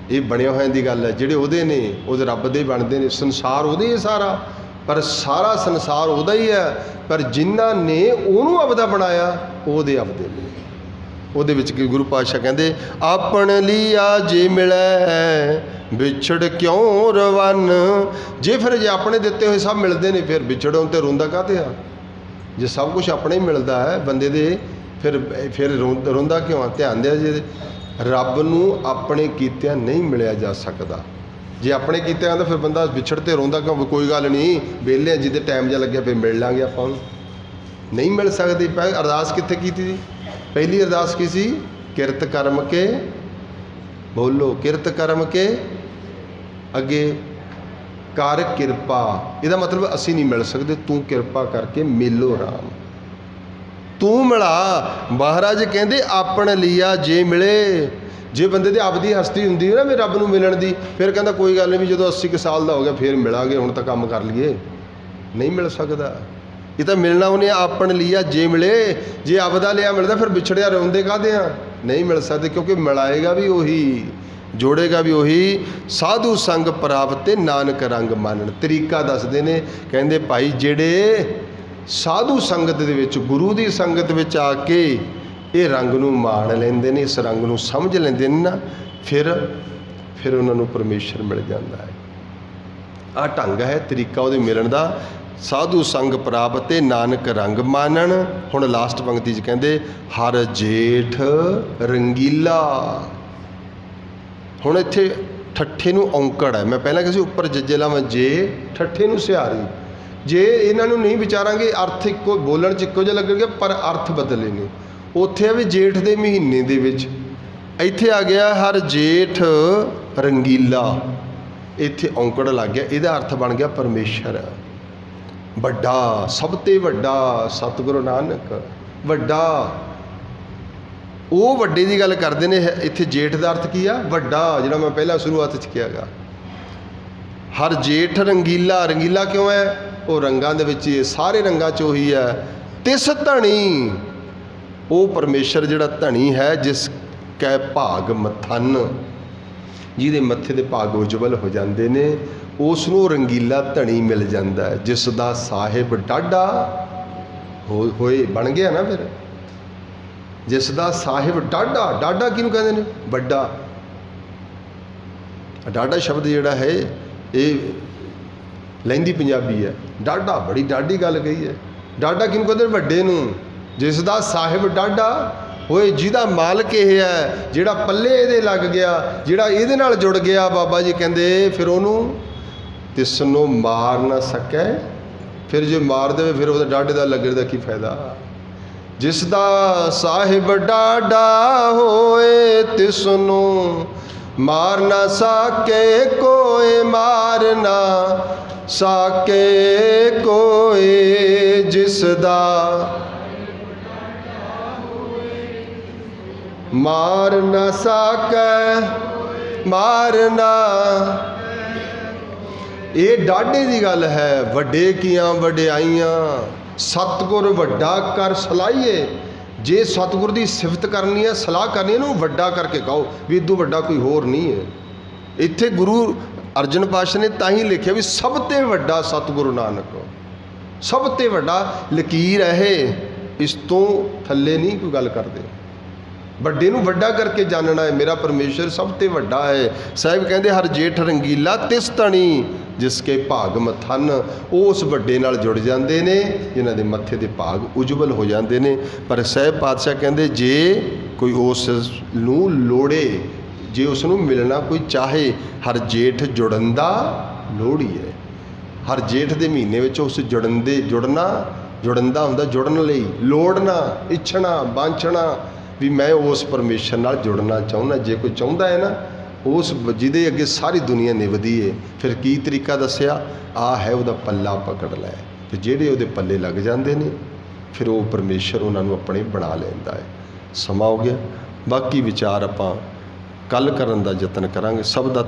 ये बने होए दी गल है। ਜਿਹੜੇ ਉਹਦੇ ने ਉਹਦੇ रब ਦੇ ਬਣਦੇ ने। संसार ਉਹਦੇ है सारा, पर सारा संसार ਉਹਦਾ ही है। पर जिन्हां ने ਉਹਨੂੰ ਆਪਦਾ ਬਣਾਇਆ ਉਹਦੇ ਆਪਦੇ ਨੇ। ਉਹਦੇ ਵਿੱਚ ਗੁਰੂ ਪਾਤਸ਼ਾਹ ਕਹਿੰਦੇ ਆਪਣ ਲੀਆ ਜੇ ਮਿਲੈ ਵਿਛੜ ਕਿਉਂ ਰਵਨ। ਜੇ ਫਿਰ ਜੇ ਆਪਣੇ ਦਿੱਤੇ ਹੋਏ ਸਭ ਮਿਲਦੇ ਨੇ, ਫਿਰ ਵਿਛੜੋਂ ਤੇ ਰੋਂਦਾ ਕਾਹਤੇ ਆ? ਜੇ ਸਭ ਕੁਝ ਆਪਣੇ ਹੀ ਮਿਲਦਾ ਹੈ ਬੰਦੇ ਦੇ, ਫਿਰ ਰੋਂਦਾ ਕਿਉਂ ਆ? ਧਿਆਨ ਦਿਆ ਜੇ ਰੱਬ ਨੂੰ ਆਪਣੇ ਕੀਤਿਆਂ ਨਹੀਂ ਮਿਲਿਆ ਜਾ ਸਕਦਾ। ਜੇ ਆਪਣੇ ਕੀਤਿਆਂ ਦਾ ਫਿਰ ਬੰਦਾ ਵਿਛੜ ਤੇ ਰੋਂਦਾ ਕਿਉਂ? ਕੋਈ ਗੱਲ ਨਹੀਂ, ਵਿਹਲੇ ਜਿਹਦੇ ਟਾਈਮ ਜਿਹਾ ਲੱਗਿਆ ਫਿਰ ਮਿਲ ਲਾਂਗੇ ਆਪਾਂ ਨੂੰ। ਨਹੀਂ ਮਿਲ ਸਕਦੇ। ਅਰਦਾਸ ਕਿੱਥੇ ਕੀਤੀ ਸੀ? पहली अरदास की सी किरत कर्म के, बोलो किरत कर्म के अगे कर किरपा। इहदा मतलब असी नहीं मिल सकते, तू किरपा करके मिलो राम, तू मिला। महाराज कहते आपन लिया जे मिले। जे बंदे की आपदी हस्ती हुंदी ना मेरे रब नूं मिलण दी, फिर कहता कोई गल नहीं, जो 80 साल का हो गया फिर मिलांगे, हुण तां काम कर लीए। नहीं मिल सकता। ये तो मिलना उन्हें आपन लिया जे मिले। जे आपदा लिया मिलता फिर बिछड़िया रोंदे काहदे आ? नहीं मिल सकते, क्योंकि मिलाएगा भी वही, जोड़ेगा भी वही। साधु संग प्राप्त नानक रंग मानन। तरीका दसदे ने, कहंदे भाई जेड़े साधु संगत दे विच, गुरु की संगत विच आके ये रंग नूं मान लैंदे ने, इस रंग नूं समझ लैंदे ने ना, फिर उन्होंने परमेश्वर मिल जाता है। आ ढंग है तरीका उहदे मिलण दा। साधु संग प्राप्त नानक रंग मानन। हुण लास्ट पंक्ति च कहंदे हर जेठ रंगीला। हुण इत्थे ठट्ठे नूं औंकड़ है। मैं पहलां कहा सी उपर जज्जे लावां जे, ठट्ठे नूं सिहारी। जे इन्हां नूं नहीं विचारांगे अर्थ इक्को बोलण च इक्को जिहा लगेगा, पर अर्थ बदले ने। उत्थे आ भी जेठ दे महीने दे विच, इत्थे आ गया हर जेठ रंगीला। इत्थे औंकड़ लग गया, इहदा अर्थ बन गया परमेश्वर ਵੱਡਾ, ਸਭ ਤੇ ਵੱਡਾ ਸਤਿਗੁਰੂ ਨਾਨਕ ਵੱਡਾ। ਉਹ ਵੱਡੇ ਦੀ ਗੱਲ ਕਰਦੇ ਨੇ। ਇੱਥੇ ਜੇਠ ਦਾ ਅਰਥ ਕੀ ਆ? ਵੱਡਾ, ਜਿਹੜਾ ਮੈਂ ਪਹਿਲਾਂ ਸ਼ੁਰੂਆਤ 'ਚ ਕਿਹਾਗਾ। ਹਰ ਜੇਠ ਰੰਗੀਲਾ। ਰੰਗੀਲਾ ਕਿਉਂ ਹੈ? ਉਹ ਰੰਗਾਂ ਦੇ ਵਿੱਚ ਹੀ, ਸਾਰੇ ਰੰਗਾਂ 'ਚ ਉਹੀ ਹੈ। ਤਿਸ ਧਣੀ, ਉਹ ਪਰਮੇਸ਼ਰ ਜਿਹੜਾ ਧਣੀ ਹੈ, ਜਿਸ ਕੈ ਭਾਗ ਮਥਨ। ਜਿਹਦੇ ਮੱਥੇ ਦੇ ਭਾਗ ਉਜਵਲ ਹੋ ਜਾਂਦੇ ਨੇ, ਉਸ ਨੂੰ ਰੰਗੀਲਾ ਧਣੀ ਮਿਲ ਜਾਂਦਾ ਹੈ। ਜਿਸ ਦਾ ਸਾਹਿਬ ਡਾਢਾ ਹੋਏ ਬਣ ਗਿਆ ਨਾ, ਫਿਰ ਜਿਸ ਦਾ ਸਾਹਿਬ ਡਾਢਾ, ਡਾਢਾ ਕਿਹਨੂੰ ਕਹਿੰਦੇ ਨੇ? ਵੱਡਾ। ਡਾਢਾ ਸ਼ਬਦ ਜਿਹੜਾ ਹੈ ਇਹ ਲਹਿੰਦੀ ਪੰਜਾਬੀ ਹੈ। ਡਾਢਾ, ਬੜੀ ਡਾਢੀ ਗੱਲ ਕਹੀ ਹੈ। ਡਾਢਾ ਕਿਹਨੂੰ ਕਹਿੰਦੇ? ਵੱਡੇ ਨੂੰ। ਜਿਸ ਦਾ ਸਾਹਿਬ ਡਾਢਾ ਹੋਏ, ਜਿਹਦਾ ਮਾਲਕ ਇਹ ਹੈ, ਜਿਹੜਾ ਪੱਲੇ ਇਹਦੇ ਲੱਗ ਗਿਆ, ਜਿਹੜਾ ਇਹਦੇ ਨਾਲ ਜੁੜ ਗਿਆ, ਬਾਬਾ ਜੀ ਕਹਿੰਦੇ ਫਿਰ ਉਹਨੂੰ ਤਿਸ ਨੂੰ ਮਾਰ ਨਾ ਸਕੈ। ਫਿਰ ਜੇ ਮਾਰ ਦੇਵੇ ਫਿਰ ਉਹਦੇ ਡਾਢੇ ਦਾ ਲੱਗਣ ਦਾ ਕੀ ਫਾਇਦਾ? ਜਿਸ ਦਾ ਸਾਹਿਬ ਡਾਢਾ ਹੋਏ, ਤਿਸ ਨੂੰ ਮਾਰ ਨਾ ਸਾਕੇ ਕੋਏ, ਮਾਰ ਨਾ ਸਾਕੇ ਕੋਏ। ਜਿਸ ਦਾ ਮਾਰ ਨਾ ਸਾਕੈ, ਮਾਰ ਨਾ। ਇਹ ਡਾਢੇ ਦੀ ਗੱਲ ਹੈ। ਵੱਡੇ ਕੀਆਂ ਵਡਿਆਈਆਂ, ਸਤਿਗੁਰ ਵੱਡਾ ਕਰ ਸਲਾਹੀਏ। ਜੇ ਸਤਿਗੁਰ ਦੀ ਸਿਫਤ ਕਰਨੀ ਹੈ, ਸਲਾਹ ਕਰਨੀ ਹੈ, ਇਹਨੂੰ ਵੱਡਾ ਕਰਕੇ ਕਹੋ ਵੀ ਇਦੋਂ ਵੱਡਾ ਕੋਈ ਹੋਰ ਨਹੀਂ ਹੈ। ਇੱਥੇ ਗੁਰੂ ਅਰਜਨ ਪਾਤਸ਼ਾਹ ਨੇ ਤਾਂ ਹੀ ਲਿਖਿਆ ਵੀ ਸਭ ਤੋਂ ਵੱਡਾ ਸਤਿਗੁਰੂ ਨਾਨਕ, ਸਭ ਤੋਂ ਵੱਡਾ। ਲਕੀਰ ਇਹ, ਇਸ ਤੋਂ ਥੱਲੇ ਨਹੀਂ ਕੋਈ ਗੱਲ ਕਰਦੇ। ਵੱਡੇ ਨੂੰ ਵੱਡਾ ਕਰਕੇ ਜਾਣਨਾ ਹੈ। ਮੇਰਾ ਪਰਮੇਸ਼ਰ ਸਭ ਤੋਂ ਵੱਡਾ ਹੈ। ਸਾਹਿਬ ਕਹਿੰਦੇ ਹਰ ਜੇਠ ਰੰਗੀਲਾ ਤਿਸ ਤਣੀ, ਜਿਸ ਕੇ ਭਾਗ ਮਥਨ। ਉਸ ਵੱਡੇ ਨਾਲ ਜੁੜ ਜਾਂਦੇ ਨੇ ਜਿਨ੍ਹਾਂ ਦੇ ਮੱਥੇ ਦੇ ਭਾਗ ਉਜਵਲ ਹੋ ਜਾਂਦੇ ਨੇ। ਪਰ ਸਾਹਿਬ ਪਾਤਸ਼ਾਹ ਕਹਿੰਦੇ ਜੇ ਕੋਈ ਉਸ ਨੂੰ ਲੋੜੇ, ਜੇ ਉਸ ਨੂੰ ਮਿਲਣਾ ਕੋਈ ਚਾਹੇ, ਹਰ ਜੇਠ ਜੁੜਨ ਦਾ ਲੋੜ ਹੀ ਹੈ। ਹਰ ਜੇਠ ਦੇ ਮਹੀਨੇ ਵਿੱਚ ਉਸ ਜੁੜਨ ਦਾ ਹੁੰਦਾ, ਜੁੜਨ ਲਈ, ਲੋੜਨਾ, ਇੱਛਣਾ, ਬਾਂਛਣਾ ਵੀ ਮੈਂ ਉਸ ਪਰਮੇਸ਼ਰ ਨਾਲ ਜੁੜਨਾ ਚਾਹੁੰਦਾ। ਜੇ ਕੋਈ ਚਾਹੁੰਦਾ ਹੈ ਨਾ, ਉਸ ਜਿਹਦੇ ਅੱਗੇ ਸਾਰੀ ਦੁਨੀਆ ਨਿਭਦੀ ਹੈ, ਫਿਰ ਕੀ ਤਰੀਕਾ ਦੱਸਿਆ? ਆ ਹੈ ਉਹਦਾ ਪੱਲਾ ਪਕੜ ਲੈ। ਤੇ ਜਿਹੜੇ ਉਹਦੇ ਪੱਲੇ ਲੱਗ ਜਾਂਦੇ ਨੇ, ਫਿਰ ਉਹ ਪਰਮੇਸ਼ਰ ਉਹਨਾਂ ਨੂੰ ਆਪਣੇ ਬਣਾ ਲੈਂਦਾ ਹੈ। ਸਮਾਂ ਹੋ ਗਿਆ, ਬਾਕੀ ਵਿਚਾਰ ਆਪਾਂ ਕੱਲ੍ਹ ਕਰਨ ਦਾ ਯਤਨ ਕਰਾਂਗੇ। ਸਭ ਦਾ